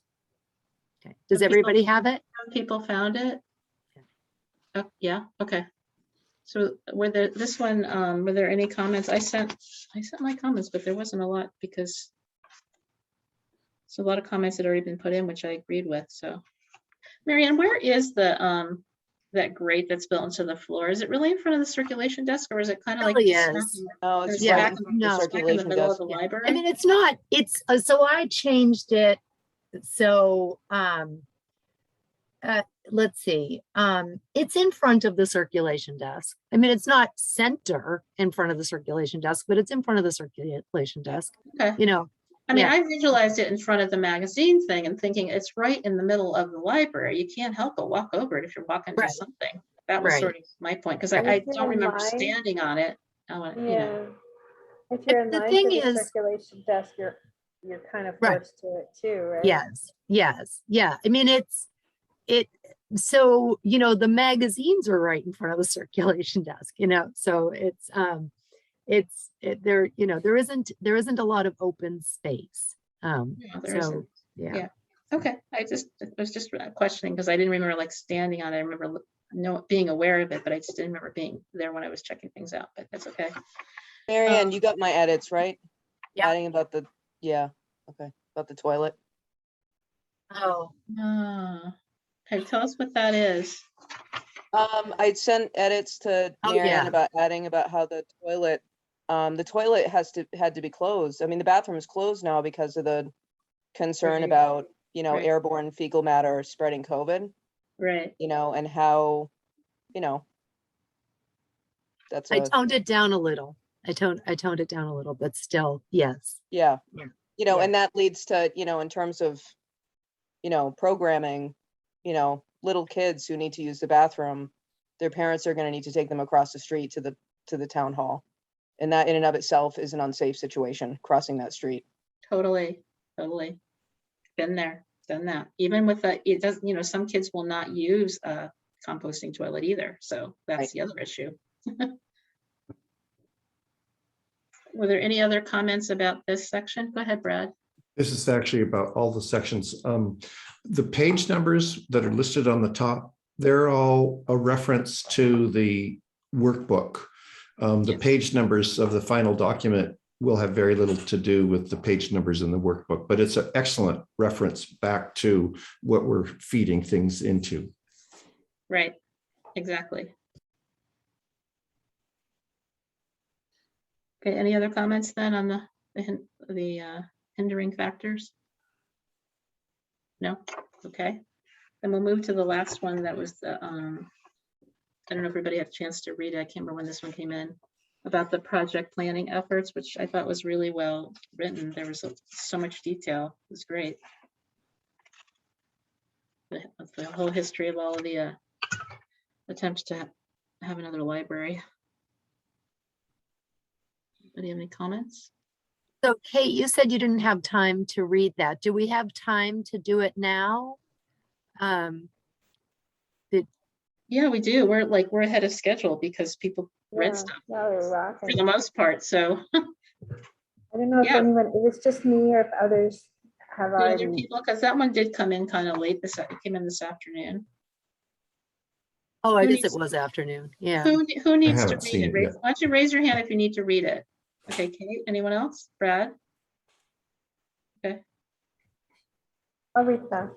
Okay. Does Okay. everybody have it? Some people found it. Okay. Oh, yeah, okay. So were there any comments? I sent my comments, but there wasn't a lot because there's a lot of comments that already been put in, which I agreed with. So Marianne, where is the that grate that's built into the floor? Is it really in front of the circulation desk, or is it kind of like Really smack is. No, it's Yeah, right in front of the no. in the circulation middle desk. of the Yeah. library? I mean, it's not, so I changed it. So, let's see, it's in front of the circulation desk. I mean, it's not center in front of the circulation desk, but it's in front of the circulation desk, Okay. I mean, yeah. I visualized it in front of the magazine thing and thinking it's right in the middle of the library. You can't help but walk over it if you're walking to Right. something. That was Right. sort of my point, because And I if you're don't in remember line- standing on it. I want, Yeah. If you're in The line thing for the is- circulation desk, you're kind of Right. forced to it too, right? Yes, yeah. I mean, so, the magazines are right in front of the circulation desk, so there isn't a lot of open space. No, there So, isn't. yeah. Okay, I was just questioning because I didn't remember like standing on it. I remember being aware of it, but I just didn't remember being there when I was checking things out, but that's okay. Marianne, you got my edits, right? Yeah. Adding about the, okay, about the toilet. Oh, Okay, tell us what that is. I sent edits to Oh, Marianne yeah. about adding about how the toilet had to be closed. I mean, the bathroom is closed now because of the concern Right. about, Right. airborne fecal matter spreading COVID, Right. and how, that's I toned it down a little. I toned it down a little, but still, yes. yeah. Yeah. And that leads to, in terms of, programming, little kids who need to use the bathroom, their parents are going to need to take them across the street to the town hall. And that in and of itself is an unsafe situation, crossing that street. Totally. Been there, done that. Even with it does, some kids will not use a composting toilet either. So that's Right. the other issue. Were there any other comments about this section? Go ahead, Brad. This is actually about all the sections. The page numbers that are listed on the top, they're all a reference to the workbook. The Yes. page numbers of the final document will have very little to do with the page numbers in the workbook, but it's an excellent reference back to what we're feeding things into. Right, exactly. Okay, any other comments then on the hindering factors? No, okay. Then we'll move to the last one that was the, I don't know if everybody had a chance to read it. I can't remember when this one came in, about the project planning efforts, which I thought was really well written. There was so much detail. It was great. The whole history of all of the attempts to have another library. Anybody have any comments? So Kate, you said you didn't have time to read that. Do we have time to do it now? Yeah, we do. We're ahead of schedule because people read stuff Yeah, we're for rocking. the most part. So I don't know if Yeah. anyone, it was just me or if others have the other already. people, because that one did come in kind of late. It came in this afternoon. Oh, I Who guess needs- it was afternoon. Yeah. Who needs to haven't read seen it? it yet. Why don't you raise your hand if you need to read it? Okay, Kate, anyone else? Brad? I'll read that.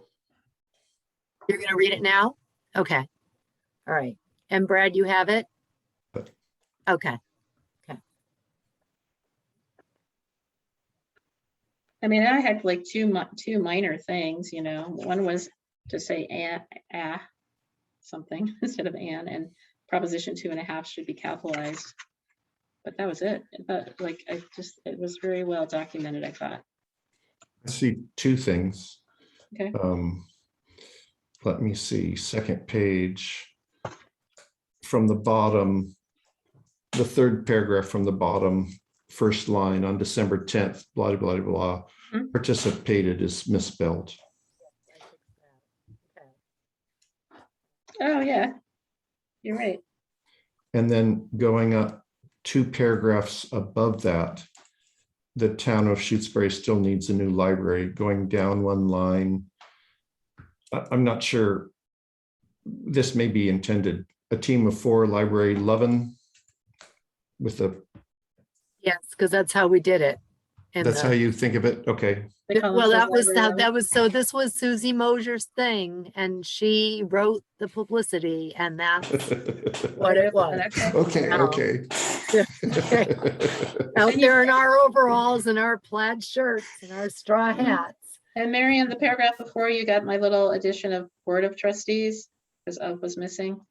You're going to read it now? Okay. All right. And Brad, you have it? Okay. I mean, I had like two minor things, One was to say something instead of and proposition 2.5 should be capitalized. But that was it. But it was very well documented, I thought. I see two things. Okay. Let me see, second page. From the bottom, the third paragraph from the bottom, first line on December 10th, blah, blah, blah, blah. Mhm. Participated is misspelled. Oh, yeah. You're right. And then going up 2 paragraphs above that, the town of Shutesbury still needs a new library. Going down one line, I'm not sure, this may be intended, a team of 4 library lovin' with a, Yes, because that's how we did it. in that's the- how you think of it? Okay. They call Well, themselves library lovers. so this was Susie Mosier's thing and she wrote the publicity and that's what it was. Okay, Wow. okay. Out And you- there in our overalls and our plaid shirts and our straw hats. And Marianne, the paragraph before you got my little addition of Board of Trustees, because of was missing.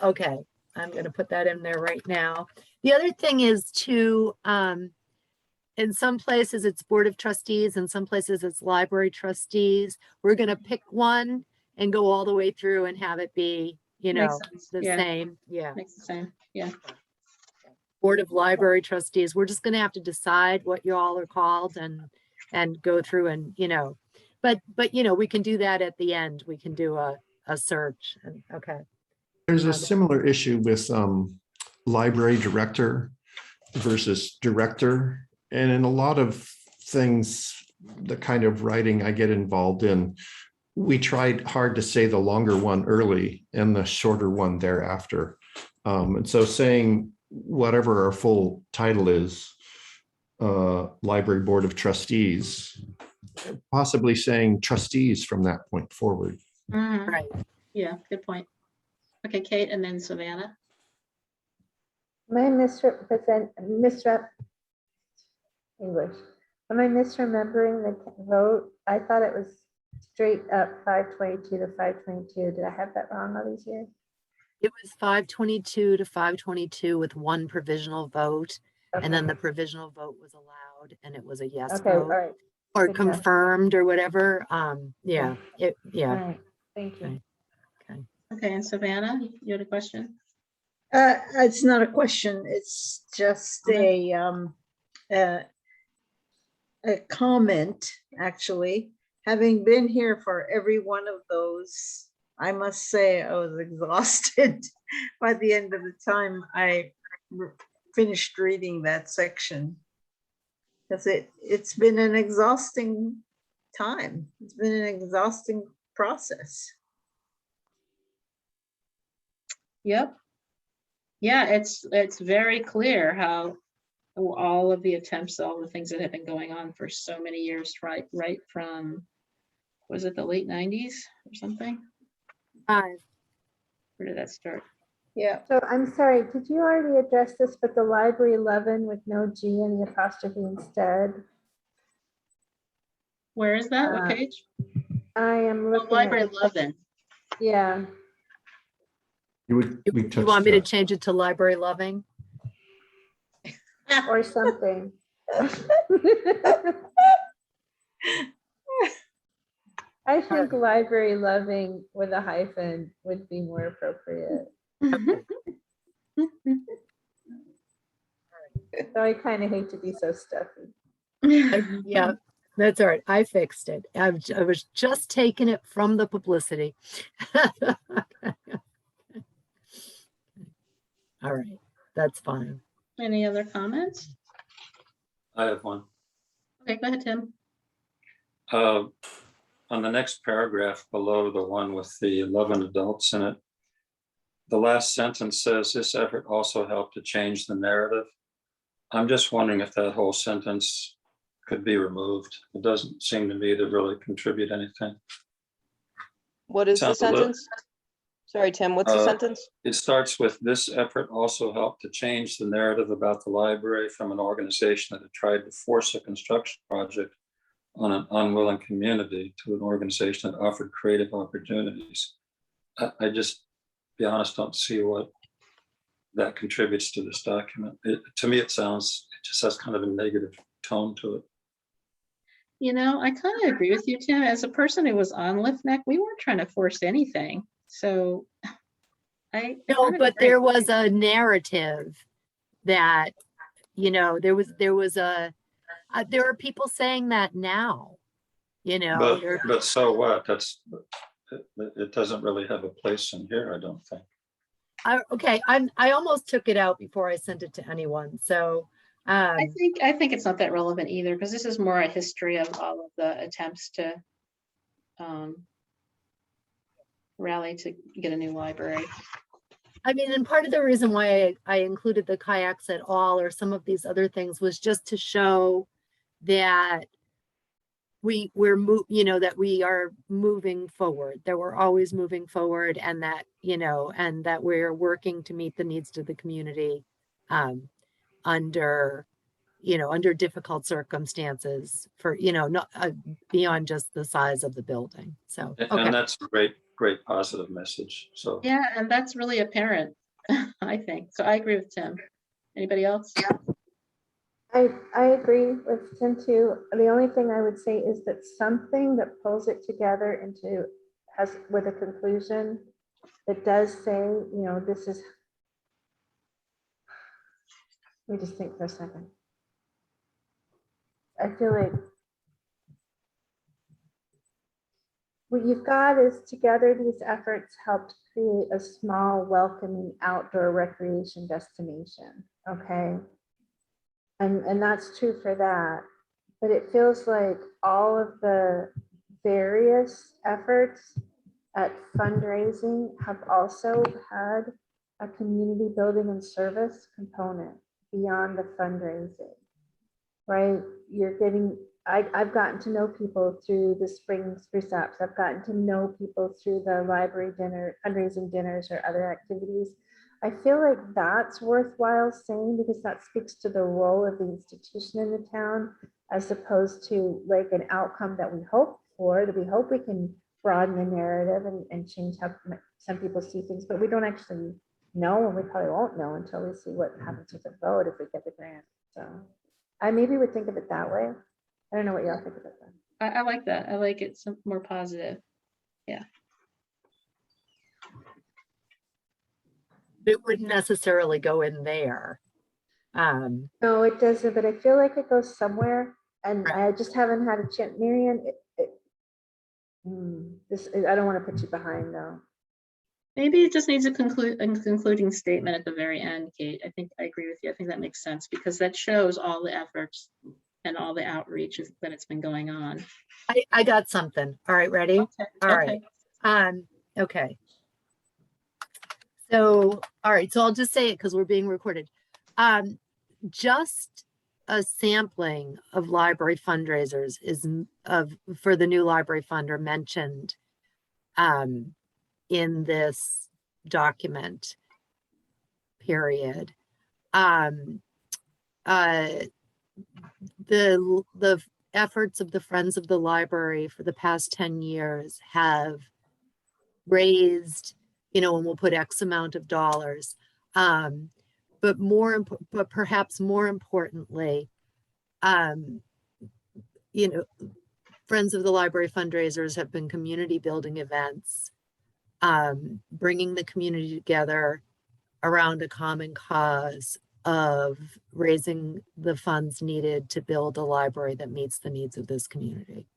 Okay, I'm gonna put that in there right now. The other thing is to, in some places it's Board of Trustees, in some places it's Library Trustees. We're gonna pick one and go all the way through and have it be, Makes sense. the Yeah, same, yeah. makes the same. Yeah. Board of Library Trustees, we're just gonna have to decide what you all are called and go through and, but you know, we can do that at the end. We can do a search and, okay. There's a similar issue with library director versus director. And in a lot of things, the kind of writing I get involved in, we tried hard to say the longer one early and the shorter one thereafter. And so saying whatever our full title is, Library Board of Trustees, possibly saying trustees from that point forward. Mhm. Right. Yeah, good point. Okay, Kate, and then Savannah. Am I English? Am I misremembering the vote? I thought it was straight up 522 to 522. Did I have that wrong all these years? It was 522 to 522 with one provisional vote. And then the provisional vote was allowed and it was a yes Okay, all vote right. or good enough. confirmed or whatever. Yeah, All yeah. right, thank you. Okay. Okay, and Savannah, you had a question? It's not a question, it's just a comment, actually. Having been here for every one of those, I must say I was exhausted by the end of the time I finished reading that section. Because it's been an exhausting time. It's been an exhausting process. Yep. Yeah, it's very clear how all of the attempts, all the things that have been going on for so many years, right from, was it the late 90s or something? Five. Where did that start? Yeah. So I'm sorry, did you already address this, but the library 11 with no G and the apostrophe instead? Where is that? What Uh, page? I am Oh, looking library at, 11. yeah, You We you want me to touched change it to library loving? or something. I think library loving with a hyphen would be more appropriate. So I kind of hate to be so stuffy. Yeah, that's all right. I fixed it. I was just taking it from the publicity. All right, that's fine. Any other comments? I have one. Okay, go ahead, Tim. On the next paragraph below the one with the 11 adults in it, the last sentence says this effort also helped to change the narrative. I'm just wondering if that whole sentence could be removed. It doesn't seem to me to really contribute anything. What is the Sounds a little- sentence? Sorry, Tim, what's the sentence? It starts with this effort also helped to change the narrative about the library from an organization that had tried to force a construction project on an unwilling community to an organization that offered creative opportunities. I just, be honest, don't see what that contributes to this document. To me, it just has kind of a negative tone to it. You know, I kind of agree with you, Tim. As a person who was on LiftNet, we weren't trying to force anything. So I No, kind of but agree. there was a narrative that, you know, there are people saying that now, you know. But so what? It doesn't really have a place in here, I don't think. Okay, I almost took it out before I sent it to anyone. So I think it's not that relevant either, because this is more a history of all of the attempts to rally to get a new library. I mean, and part of the reason why I included the kayaks at all or some of these other things was just to show that that we are moving forward, that we're always moving forward, and that, you know, and that we're working to meet the needs of the community under difficult circumstances for, not beyond just the size of the building. So, okay. And that's a great positive message. So Yeah, and that's really apparent, I think. So I agree with Tim. Anybody else? I agree with Tim too. The only thing I would say is that something that pulls it together with a conclusion that does say, you know, this is, let me just think for a second. I feel like what you've got is together these efforts helped create a small welcoming outdoor recreation destination, okay? And that's true for that. But it feels like all of the various efforts at fundraising have also had a community building and service component beyond the fundraising, right? You're getting, I've gotten to know people through the spring spruce apps. I've gotten to know people through the library dinner, fundraising dinners or other activities. I feel like that's worthwhile saying because that speaks to the role of the institution in the town as opposed to like an outcome that we hope for, that we hope we can broaden the narrative and change how some people see things, but we don't actually know, and we probably won't know until we see what happens with the vote if we get the grant. So I maybe would think of it that way. I don't know what y'all think about that. I like that. I like it some more positive. It wouldn't necessarily go in there. No, it doesn't, but I feel like it goes somewhere, and Right. I just haven't had a chance. Marianne, I don't want to put you behind though. Maybe it just needs a concluding statement at the very end, Kate. I think I agree with you. I think that makes sense because that shows all the efforts and all the outreach that it's been going on. I got something. All right, ready? Okay. All right. Okay. So, all right, so I'll just say it because we're being recorded. Just a sampling of library fundraisers for the new library fund are mentioned in this document, period. The efforts of the Friends of the Library for the past 10 years have raised, and we'll put X amount of dollars. But perhaps more importantly, Friends of the Library fundraisers have been community building events, bringing the community together around a common cause of raising the funds needed to build a library that meets the needs of this community.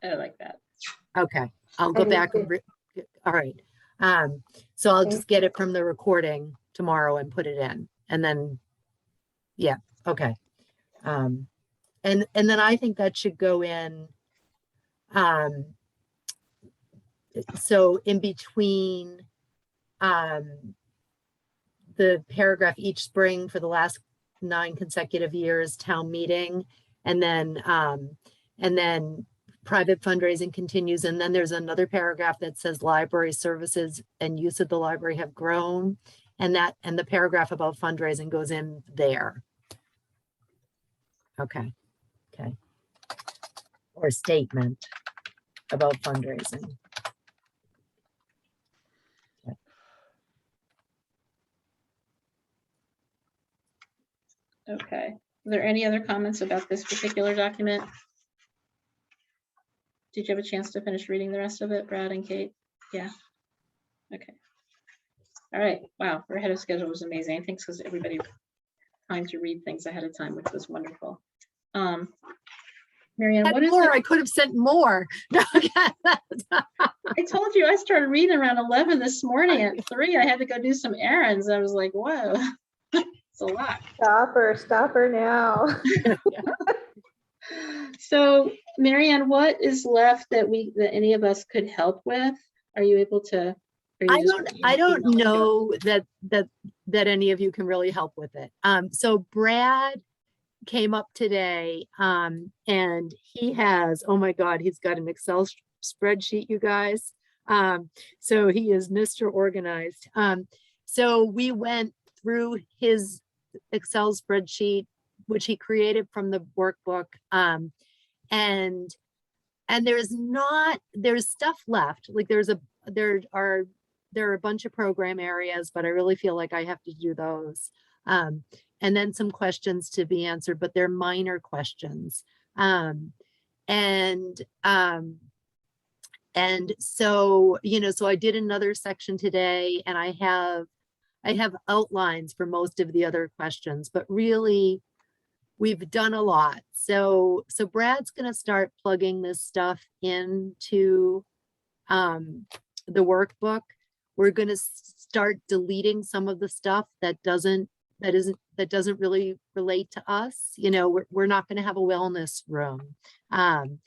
I like that. Okay, I'll go back and all right. So I'll just get it from the recording tomorrow and put it in, and then, yeah, okay. And then I think that should go in. So in between the paragraph each spring for the last 9 consecutive years, town meeting, and then private fundraising continues. And then there's another paragraph that says library services and use of the library have grown. And the paragraph about fundraising goes in there. Okay. Or statement about fundraising. Okay. Are there any other comments about this particular document? Did you have a chance to finish reading the rest of it, Brad and Kate? Yeah. Okay. All right. Wow. We're ahead of schedule. It was amazing. Thanks because everybody time to read things ahead of time, which was wonderful. Marianne, what is it? I could have sent more. I told you I started reading around 11 this morning. At 3, I had to go do some errands. I was like, whoa, it's a lot. Stop her now. So, Marianne, what is left that any of us could help with? Are you able to? I don't know that any of you can really help with it. So Brad came up today and he has, oh my God, he's got an Excel spreadsheet, you guys. So he is Mr. Organized. So we went through his Excel spreadsheet, which he created from the workbook. And there's stuff left. Like there are a bunch of program areas, but I really feel like I have to do those. And then some questions to be answered, but they're minor questions. And so, so I did another section today and I have outlines for most of the other questions, but really we've done a lot. So Brad's gonna start plugging this stuff into the workbook. We're gonna start deleting some of the stuff that doesn't really relate to us. You know, we're not gonna have a wellness room. And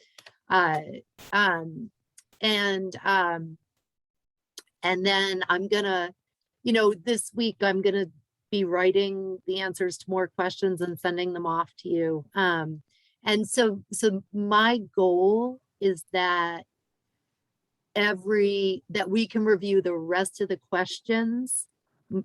then I'm gonna, you know, this week I'm gonna be writing the answers to more questions and sending them off to you. And so my goal is that that we can review the rest of the questions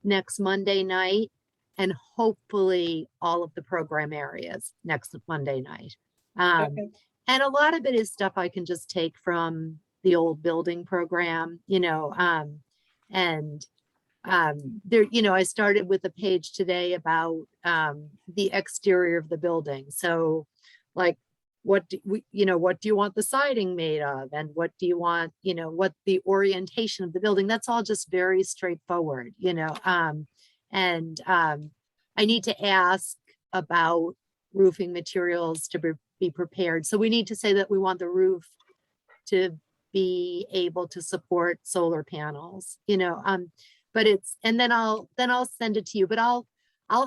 next Monday night, and hopefully all of the program areas next Monday night. Okay. And a lot of it is stuff I can just take from the old building program, you know, there, you know, I started with a page today about the exterior of the building. So like, what do you want the siding made of? And what do you want, you know, what the orientation of the building? That's all just very straightforward, you know. I need to ask about roofing materials to be prepared. So we need to say that we want the roof to be able to support solar panels, you know, but it's, and then I'll send it to you, but I'll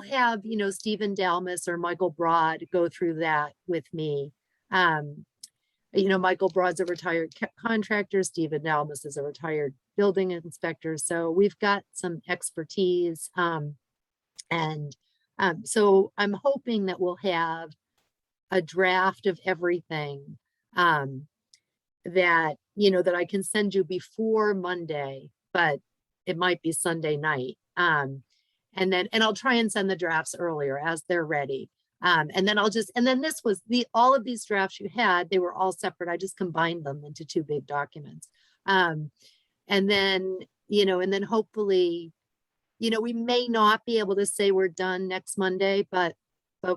have, you know, Stephen Dalmas or Michael Broad go through that with me. You know, Michael Broad's a retired contractor, Stephen Dalmas is a retired building inspector. So we've got some expertise. So I'm hoping that we'll have a draft of everything that, you know, that I can send you before Monday, but it might be Sunday night. And I'll try and send the drafts earlier as they're ready. And then this was all of these drafts you had, they were all separate. I just combined them into two big documents. And then hopefully, you know, we may not be able to say we're done next Monday, but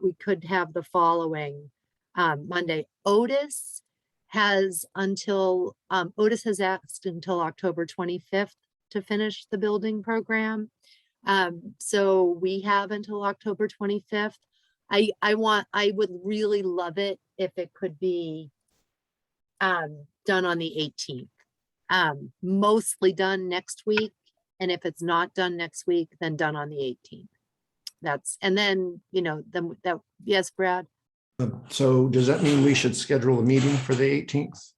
we could have the following Monday. Otis has asked until October 25th to finish the building program. So we have until October 25th. I would really love it if it could be done on the 18th, mostly done next week. And if it's not done next week, then done on the 18th. And then, you know, yes, Brad? So does that mean we should schedule a meeting for the 18th?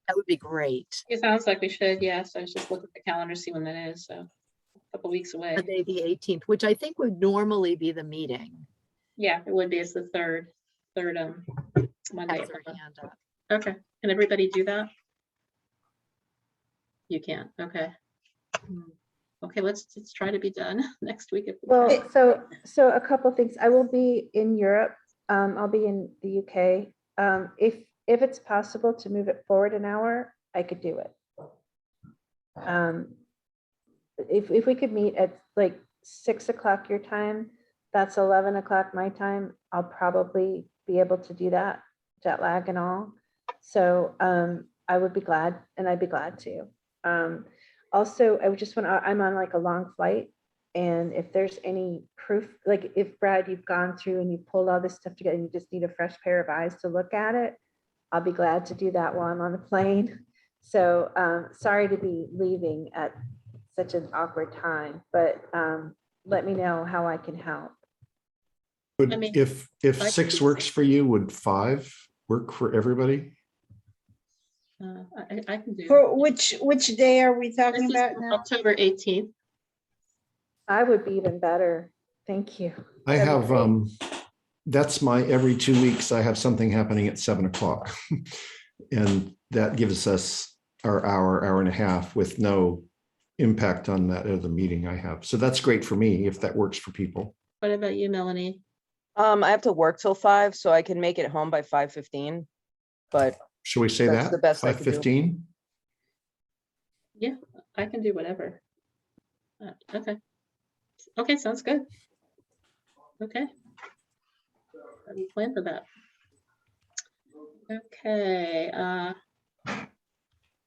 That would be great. It sounds like we should, yes. I was just looking at the calendar, see when that is, so a couple weeks away. Monday, the 18th, which I think would normally be the meeting. Yeah, it would be, it's the third Monday. Has her hand up. Okay, can everybody do that? You can, okay. Okay, let's try to be done next week. If we Well, can. so a couple of things. I will be in Europe. I'll be in the UK. If it's possible to move it forward an hour, I could do it. If we could meet at like 6 o'clock your time, that's 11 o'clock my time, I'll probably be able to do that, jet lag and all. So I would be glad, and I'd be glad to. Also, I would just want to, I'm on like a long flight, and if there's any proof, like if Brad, you've gone through and you pulled all this stuff together and you just need a fresh pair of eyes to look at it, I'll be glad to do that while I'm on the plane. So sorry to be leaving at such an awkward time, but let me know how I can help. Would, I mean, if I could 6 do works 6. for you, would 5 work for everybody? I can do. For which day are we This talking is about now? October 18th. I would be even better. Thank you. I That'd be have, great. that's my every 2 weeks, I have something happening at 7 o'clock. And that gives us our hour and a half with no impact on that other meeting I have. So that's great for me if that works for people. What about you, Melanie? I have to work till 5, so I can make it home by 5:15, but Shall we say That's that? the best I could do. 5:15? Yeah, I can do whatever. Okay. Okay, sounds good. Okay. Let me plan for that. Okay.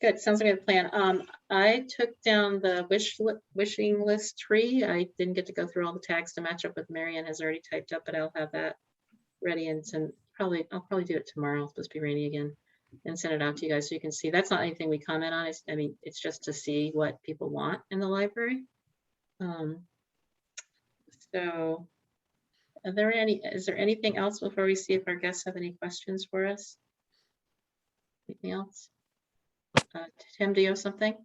Good. Sounds like a plan. I took down the wishing list tree. I didn't get to go through all the tags to match up with Marianne has already typed up, but I'll have that ready and I'll probably do it tomorrow. It's supposed to be rainy again, and send it out to you guys so you can see. That's not anything we comment on. I mean, it's just to see what people want in the library. So is there anything else before we see if our guests have any questions for us? Anything else? Tim, do you have something?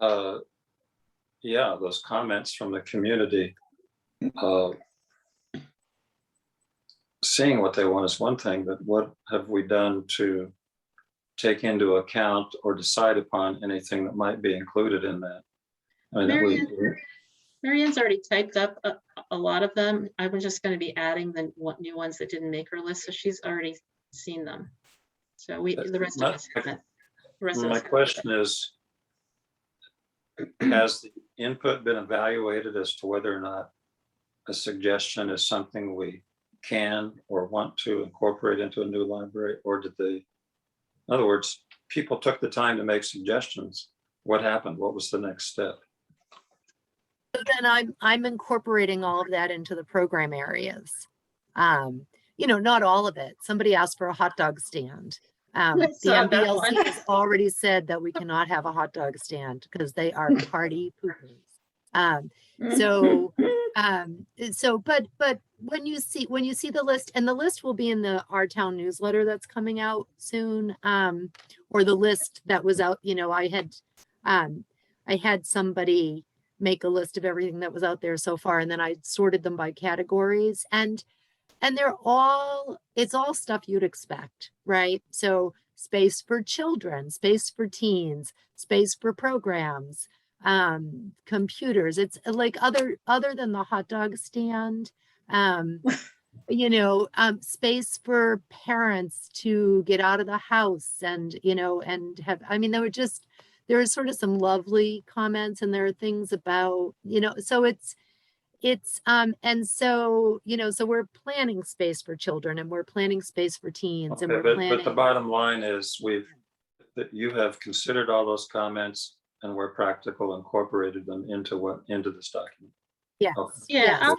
Yeah, those comments from the community. Seeing what they want is one thing, but what have we done to take into account or decide upon anything that might be included in that? I mean, Marianne's already typed up a lot of them. I was just going to be adding the new ones that didn't make her list, so she's already seen them. So the rest of us haven't. My question is, has the input been evaluated as to whether or not a suggestion is something we can or want to incorporate into a new library, or did they, in other words, people took the time to make suggestions. What happened? What was the next step? So then I'm incorporating all of that into the program areas. Not all of it. Somebody asked for a hot dog stand. The MBLC has already said that we cannot have a hot dog stand because they are party poopers. But when you see the list, and the list will be in our town newsletter that's coming out soon, or the list that was out, I had somebody make a list of everything that was out there so far, and then I sorted them by categories, and it's all stuff you'd expect, right? So space for children, space for teens, space for programs, computers. It's like other than the hot dog stand, space for parents to get out of the house and have, there were sort of some lovely comments, and there are things about, so so we're planning space for children, and we're planning space for teens, and but the bottom line is that you have considered all those comments and where practical incorporated them into this document. Yeah. Okay. Yeah,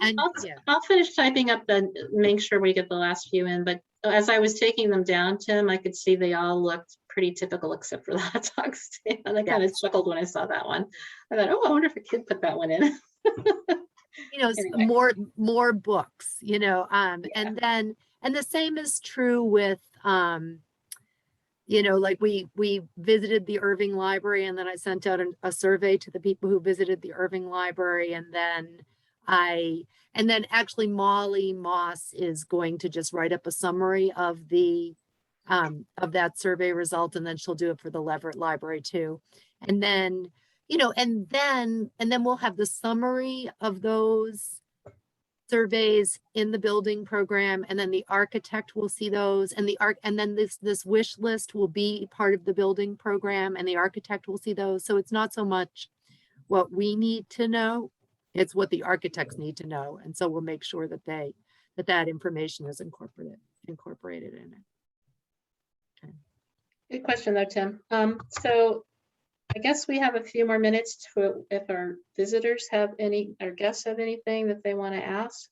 I'll finish typing up make sure we get the last few in, but as I was taking them down, Tim, I could see they all looked pretty typical except for the hot dog stand. I kind of chuckled when I saw that one. I thought, oh, I wonder if a kid put that one in. Anyway. more books, and the same is true with like we visited the Irving Library, and then I sent out a survey to the people who visited the Irving Library, and then actually Molly Moss is going to just write up a summary of that survey result, and then she'll do it for the Leverett Library too. And then and then we'll have the summary of those surveys in the building program, and then the architect will see those, and then this wish list will be part of the building program, and the architect will see those. So it's not so much what we need to know, it's what the architects need to know. And so we'll make sure that that information is incorporated in it. Okay. Good question though, Tim. So I guess we have a few more minutes if our visitors have our guests have anything that they want to ask.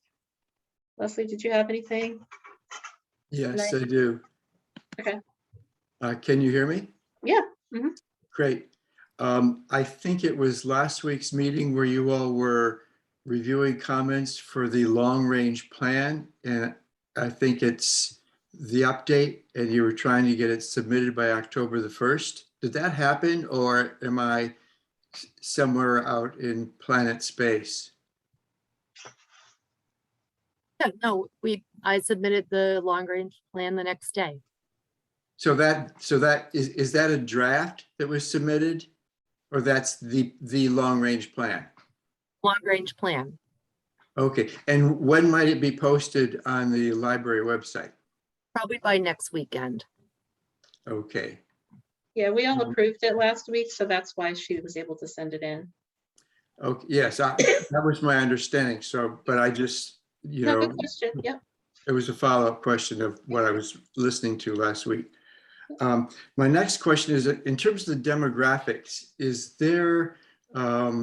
Leslie, did you have anything? Yes, I do. Okay. Can you hear me? Yeah. Great. I think it was last week's meeting where you all were reviewing comments for the long-range plan, and I think it's the update, and you were trying to get it submitted by October the 1st. Did that happen, or am I somewhere out in planet space? Yeah, no, I submitted the long range plan the next day. So that is that a draft that was submitted, or that's the long range plan? Long range plan. Okay, and when might it be posted on the library website? Probably by next weekend. Okay. Yeah, we all approved it last week, so that's why she was able to send it in. Okay, yes, that was my understanding. So, but I just, Good question. Yep. it was a follow-up question of what I was listening to last week. My next question is, in terms of the demographics, is there a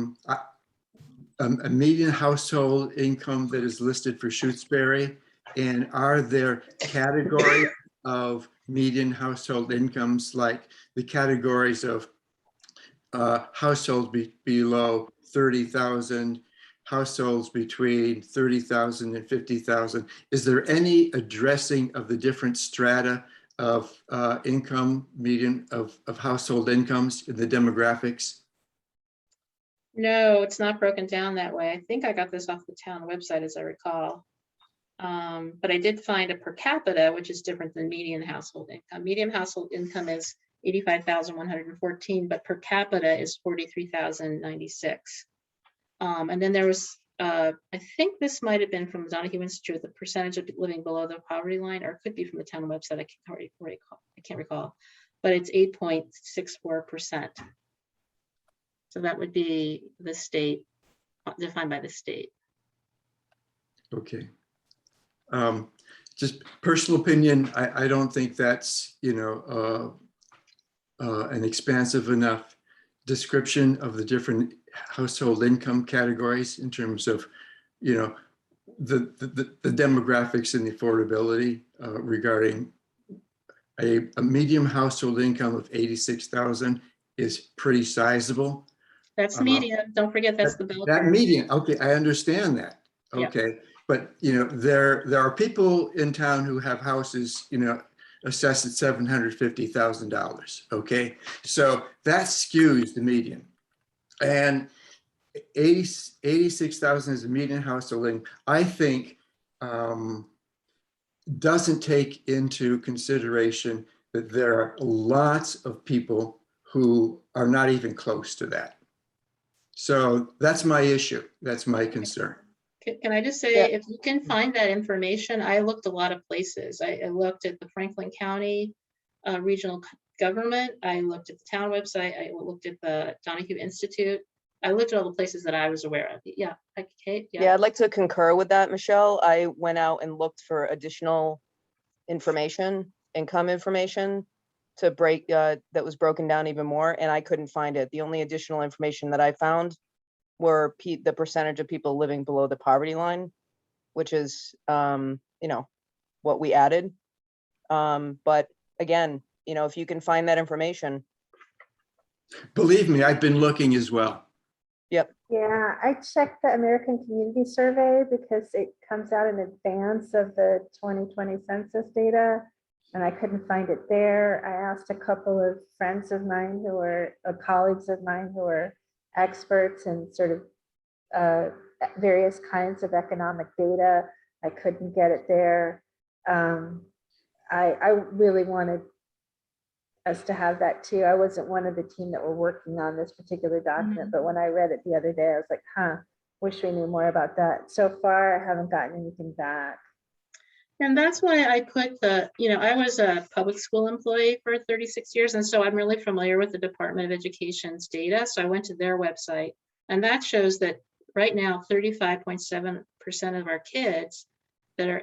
median household income that is listed for Shutesbury? And are there categories of median household incomes, like the categories of households below 30,000, households between 30,000 and 50,000? Is there any addressing of the different strata of income, median of household incomes in the demographics? No, it's not broken down that way. I think I got this off the town website, as I recall. But I did find a per capita, which is different than median household income. Median household income is 85,114, but per capita is 43,096. And then there was, I think this might have been from the Donahue Institute, the percentage of living below the poverty line, or it could be from the town website. I can't recall, but it's 8.64%. So that would be the state, defined by the state. Okay. Just personal opinion, I don't think that's, an expansive enough description of the different household income categories in terms of, the demographics and the affordability regarding a medium household income of 86,000 is pretty sizable. That's median. Don't forget that's the bell That curve. median, okay, I understand that. Yeah. Okay, but there are people in town who have houses, assessed at $750,000. Okay, so that skews the median, and 86,000 is a median household income. I think doesn't take into consideration that there are lots of people who are not even close to that. So that's my issue. That's my concern. Can I just say, Yeah. if you can find that information, I looked a lot of places. I looked at the Franklin County regional government. I looked at the town website. I looked at the Donahue Institute. I looked at all the places that I was aware of. Yeah, Kate. Yeah, I'd like to concur with that, Michelle. I went out and looked for additional information, income information to break, that was broken down even more, and I couldn't find it. The only additional information that I found were the percentage of people living below the poverty line, which is, what we added. But again, if you can find that information. Believe me, I've been looking as well. Yep. Yeah, I checked the American Community Survey because it comes out in advance of the 2020 census data, and I couldn't find it there. I asked a couple of friends of mine who are colleagues of mine who are experts in sort of various kinds of economic data. I couldn't get it there. I really wanted us to have that too. I wasn't one of the team that were working on this particular document, but when I read it the other day, I was like, wish we knew more about that. So far, I haven't gotten anything back. And that's why I put I was a public school employee for 36 years. And so I'm really familiar with the Department of Education's data. So I went to their website, and that shows that right now, 35.7% of our kids that are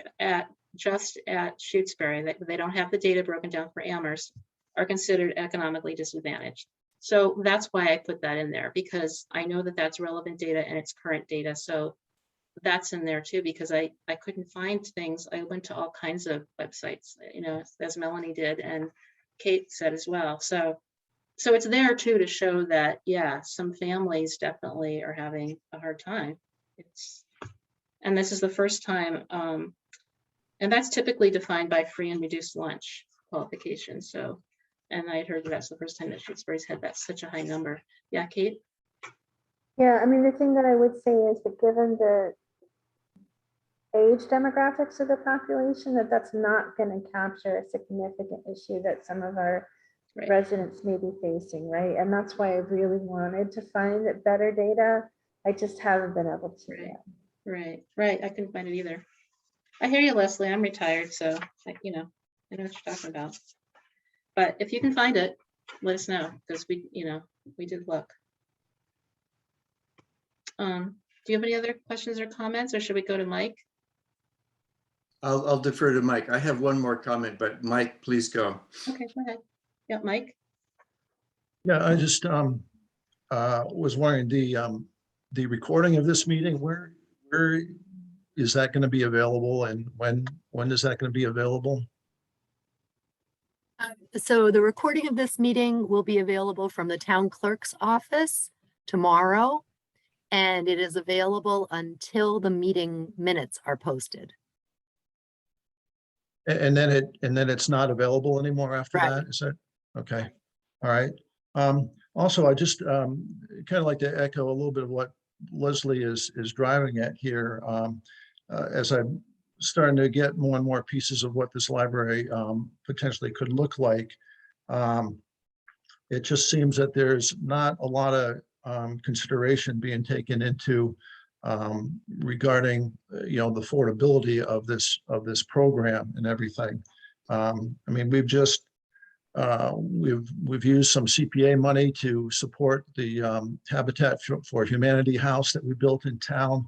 just at Shutesbury, they don't have the data broken down for Amherst, are considered economically disadvantaged. So that's why I put that in there, because I know that that's relevant data and it's current data. So that's in there too, because I couldn't find things. I went to all kinds of websites, as Melanie did and Kate said as well. So it's there too to show that, yeah, some families definitely are having a hard time. And this is the first time, and that's typically defined by free and reduced lunch qualification. So, and I had heard that's the first time that Shutesbury's had that such a high number. Yeah, Kate? Yeah, I mean, the thing that I would say is that given the age demographics of the population, that's not going to capture a significant issue that some of our residents may be facing, right? And that's why I really wanted to find better data. I just haven't been able to yet. Right. I couldn't find it either. I hear you, Leslie. I'm retired, so I know what you're talking about. But if you can find it, let us know, because we did look. Do you have any other questions or comments, or should we go to Mike? I'll defer to Mike. I have one more comment, but Mike, please go. Okay, go ahead. Yeah, Mike. Yeah, I just was wondering the recording of this meeting, where is that going to be available, and when is that going to be available? So the recording of this meeting will be available from the town clerk's office tomorrow. And it is available until the meeting minutes are posted. And then it's not available anymore after Right. that, is that? Okay, all right. Also, I just kind of like to echo a little bit of what Leslie is driving at here. As I'm starting to get more and more pieces of what this library potentially could look like, it just seems that there's not a lot of consideration being taken into regarding the affordability of this program and everything. I mean, we've used some CPA money to support the Habitat for Humanity house that we built in town.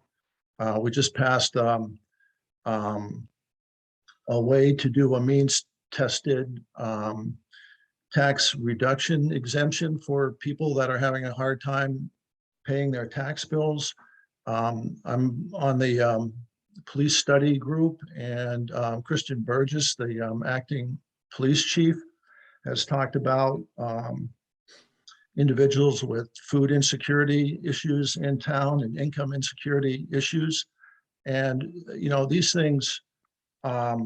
We just passed a way to do a means tested tax reduction exemption for people that are having a hard time paying their tax bills. I'm on the police study group, and Christian Burgess, the acting police chief, has talked about individuals with food insecurity issues in town and income insecurity issues. And, these things are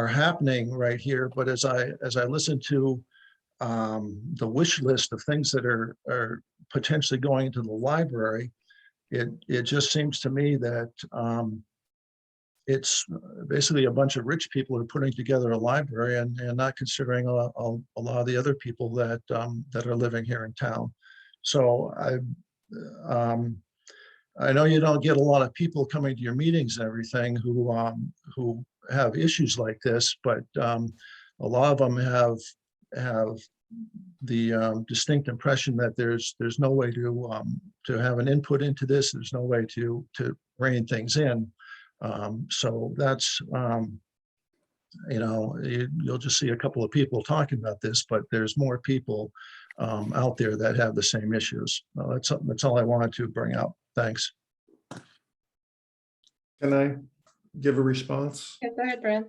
happening right here. But as I listen to the wish list of things that are potentially going into the library, it just seems to me that it's basically a bunch of rich people who are putting together a library and not considering a lot of the other people that are living here in town. So I know you don't get a lot of people coming to your meetings and everything who have issues like this, but a lot of them have the distinct impression that there's no way to have an input into this. There's no way to rein things in. So that's you'll just see a couple of people talking about this, but there's more people out there that have the same issues. That's all I wanted to bring up. Thanks. Can I give a response? Yeah, go ahead, Brad.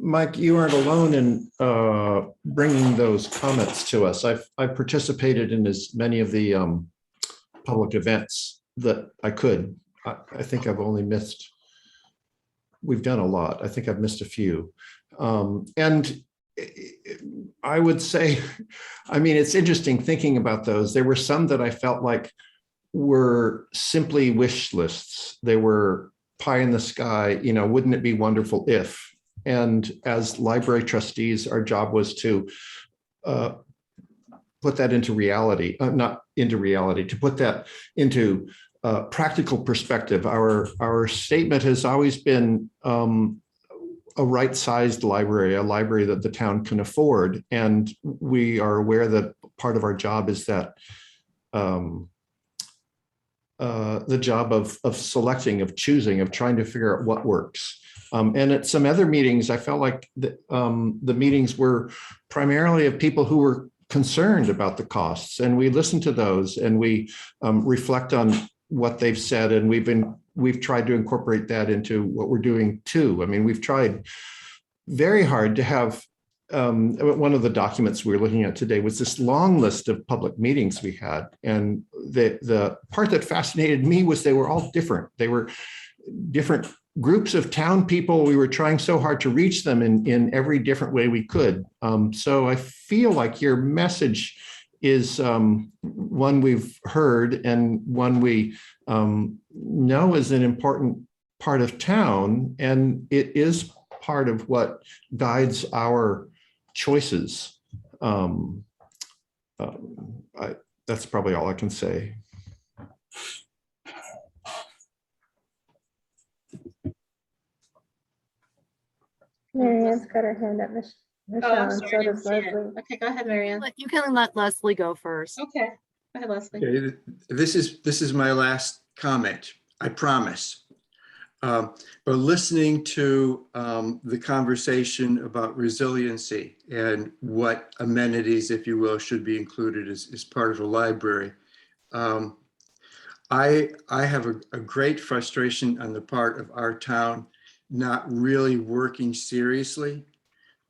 Mike, you aren't alone in bringing those comments to us. I've participated in as many of the public events that I could. I think I've only missed, we've done a lot. I think I've missed a few. And I would say, I mean, it's interesting thinking about those. There were some that I felt like were simply wish lists. They were pie in the sky, wouldn't it be wonderful if? And as library trustees, our job was to put that into reality, not into reality, to put that into practical perspective. Our statement has always been a right-sized library, a library that the town can afford. And we are aware that part of our job is that the job of selecting, of choosing, of trying to figure out what works. And at some other meetings, I felt like the meetings were primarily of people who were concerned about the costs, and we listen to those and we reflect on what they've said, and we've tried to incorporate that into what we're doing too. I mean, we've tried very hard to have one of the documents we were looking at today was this long list of public meetings we had, and the part that fascinated me was they were all different. They were different groups of town people. We were trying so hard to reach them in every different way we could. So I feel like your message is one we've heard and one we know is an important part of town, and it is part of what guides our choices. That's probably all I can say. Marianne's got her hand up, Michelle, Oh, I'm and sorry. so I didn't does see it. Leslie. Okay, go ahead, Marianne. You can let Leslie go first. Okay, go ahead, Leslie. Okay, this is my last comment, I promise. But listening to the conversation about resiliency and what amenities, if you will, should be included as part of a library, I have a great frustration on the part of our town not really working seriously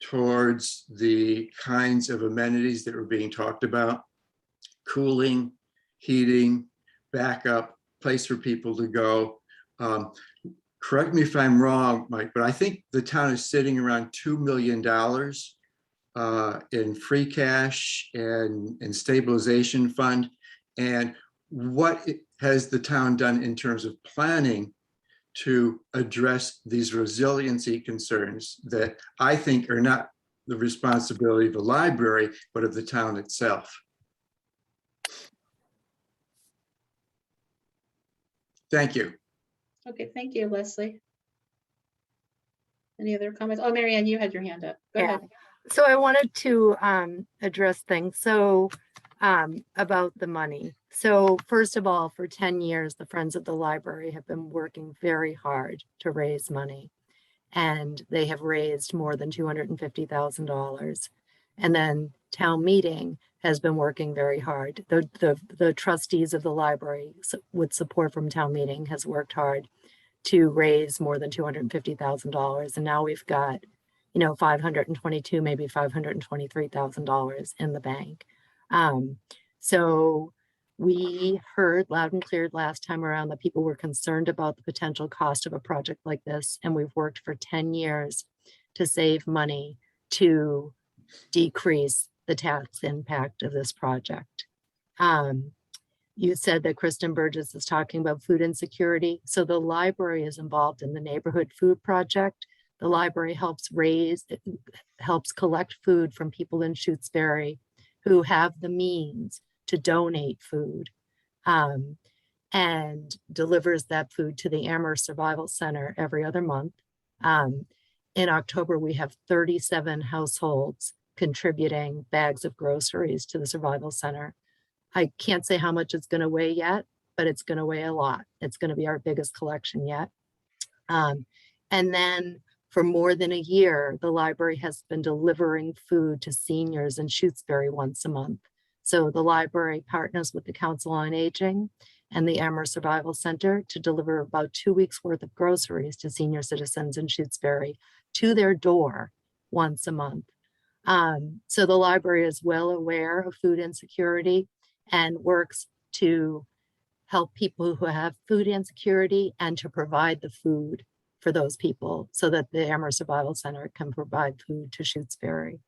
towards the kinds of amenities that were being talked about: cooling, heating, backup, place for people to go. Correct me if I'm wrong, Mike, but I think the town is sitting around $2 million in free cash and stabilization fund. And what has the town done in terms of planning to address these resiliency concerns that I think are not the responsibility of the library, but of the town itself? Thank you. Okay, thank you, Leslie. Any other comments? Oh, Marianne, you had your hand up. Go Yeah. ahead. So I wanted to address things. So about the money. So first of all, for 10 years, the Friends of the Library have been working very hard to raise money. And they have raised more than $250,000. And then town meeting has been working very hard. The trustees of the library, with support from town meeting, has worked hard to raise more than $250,000. And now we've got, you know, $522, maybe $523,000 in the bank. So we heard loud and clear last time around that people were concerned about the potential cost of a project like this. And we've worked for 10 years to save money to decrease the tax impact of this project. You said that Kristen Burgess is talking about food insecurity. So the library is involved in the neighborhood food project. The library helps collect food from people in Shutesbury who have the means to donate food, and delivers that food to the Amherst Survival Center every other month. In October, we have 37 households contributing bags of groceries to the Survival Center. I can't say how much it's going to weigh yet, but it's going to weigh a lot. It's going to be our biggest collection yet. And then for more than a year, the library has been delivering food to seniors in Shutesbury once a month. So the library partners with the Council on Aging and the Amherst Survival Center to deliver about 2 weeks worth of groceries to senior citizens in Shutesbury to their door once a month. So the library is well aware of food insecurity and works to help people who have food insecurity and to provide the food for those people so that the Amherst Survival Center can provide food to Shutesbury.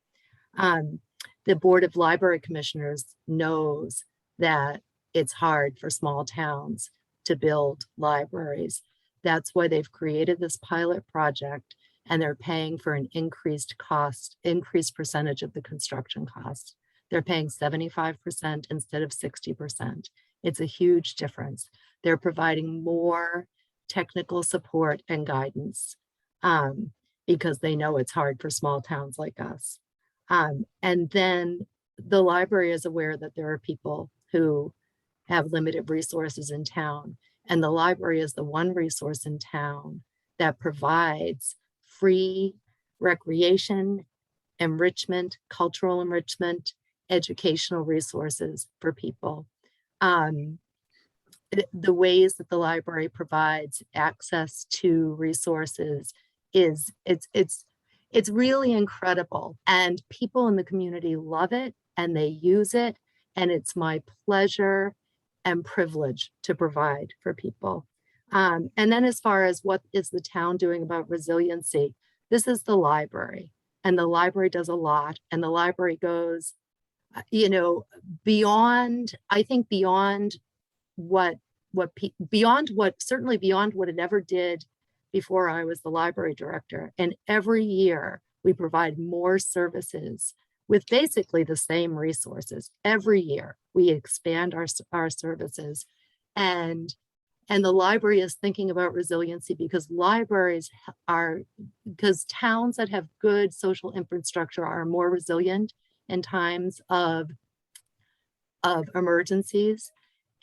The Board of Library Commissioners knows that it's hard for small towns to build libraries. That's why they've created this pilot project, and they're paying for an increased percentage of the construction cost. They're paying 75% instead of 60%. It's a huge difference. They're providing more technical support and guidance because they know it's hard for small towns like us. And then the library is aware that there are people who have limited resources in town, and the library is the one resource in town that provides free recreation, enrichment, cultural enrichment, educational resources for people. The ways that the library provides access to resources it's really incredible, and people in the community love it and they use it, and it's my pleasure and privilege to provide for people. And then as far as what is the town doing about resiliency, this is the library, and the library does a lot, and the library goes, you know, beyond, I think beyond certainly beyond what it ever did before I was the library director. And every year we provide more services with basically the same resources. Every year we expand our services, and the library is thinking about resiliency because towns that have good social infrastructure are more resilient in times of emergencies.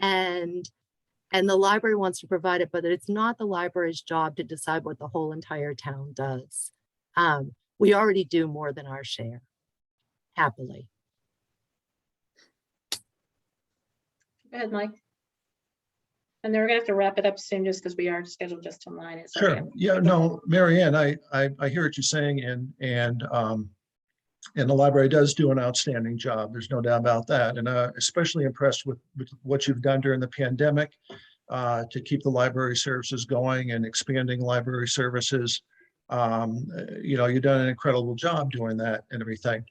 And the library wants to provide it, but it's not the library's job to decide what the whole entire town does. We already do more than our share, happily. Go ahead, Mike. And then we're gonna have to wrap it up soon just because we are scheduled just till 9. It's already Sure. up. Yeah, no, Mary Ann, I hear what you're saying and the library does do an outstanding job. There's no doubt about that. And especially impressed with what you've done during the pandemic to keep the library services going and expanding library services. You've done an incredible job doing that and everything.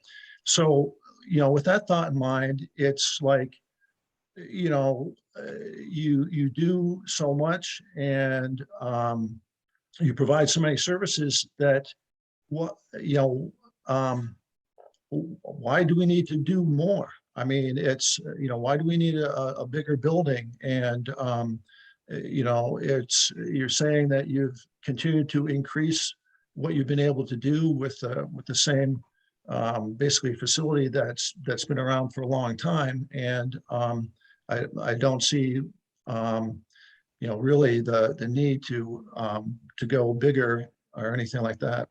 So, with that thought in mind, it's like, you do so much and you provide so many services that why do we need to do more? I mean, it's, why do we need a bigger building? And, you're saying that you've continued to increase what you've been able to do with the same, basically facility that's been around for a long time. And I don't see, really the need to go bigger or anything like that.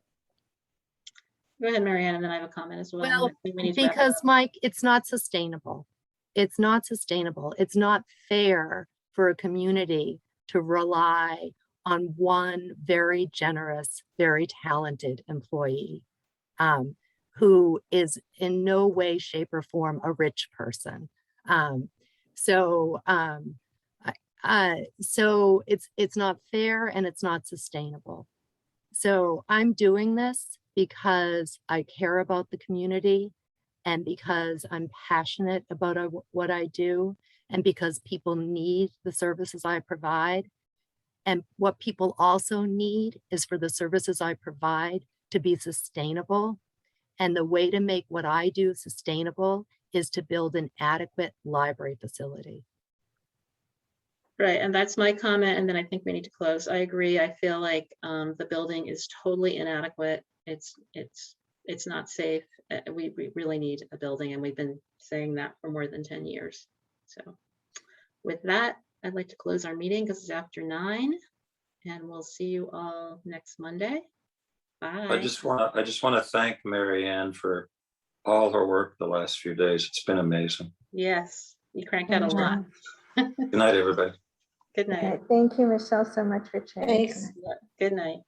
Go ahead, Marianne, and then I have a comment as well. Well, I think we need to wrap it because up. Mike, it's not sustainable. It's not sustainable. It's not fair for a community to rely on one very generous, very talented employee who is in no way, shape, or form a rich person. So it's not fair and it's not sustainable. So I'm doing this because I care about the community and because I'm passionate about what I do and because people need the services I provide. And what people also need is for the services I provide to be sustainable. And the way to make what I do sustainable is to build an adequate library facility. Right, and that's my comment, and then I think we need to close. I agree. I feel like the building is totally inadequate. It's not safe. We really need a building, and we've been saying that for more than 10 years. So with that, I'd like to close our meeting because it's after 9, and we'll see you all next Monday. Bye. I just want to thank Mary Ann for all her work the last few days. It's been amazing. Yes, you cranked out a lot. Good night, everybody. Good night. Okay, thank you, Michelle, so much for sharing. Thanks. tonight. Good night.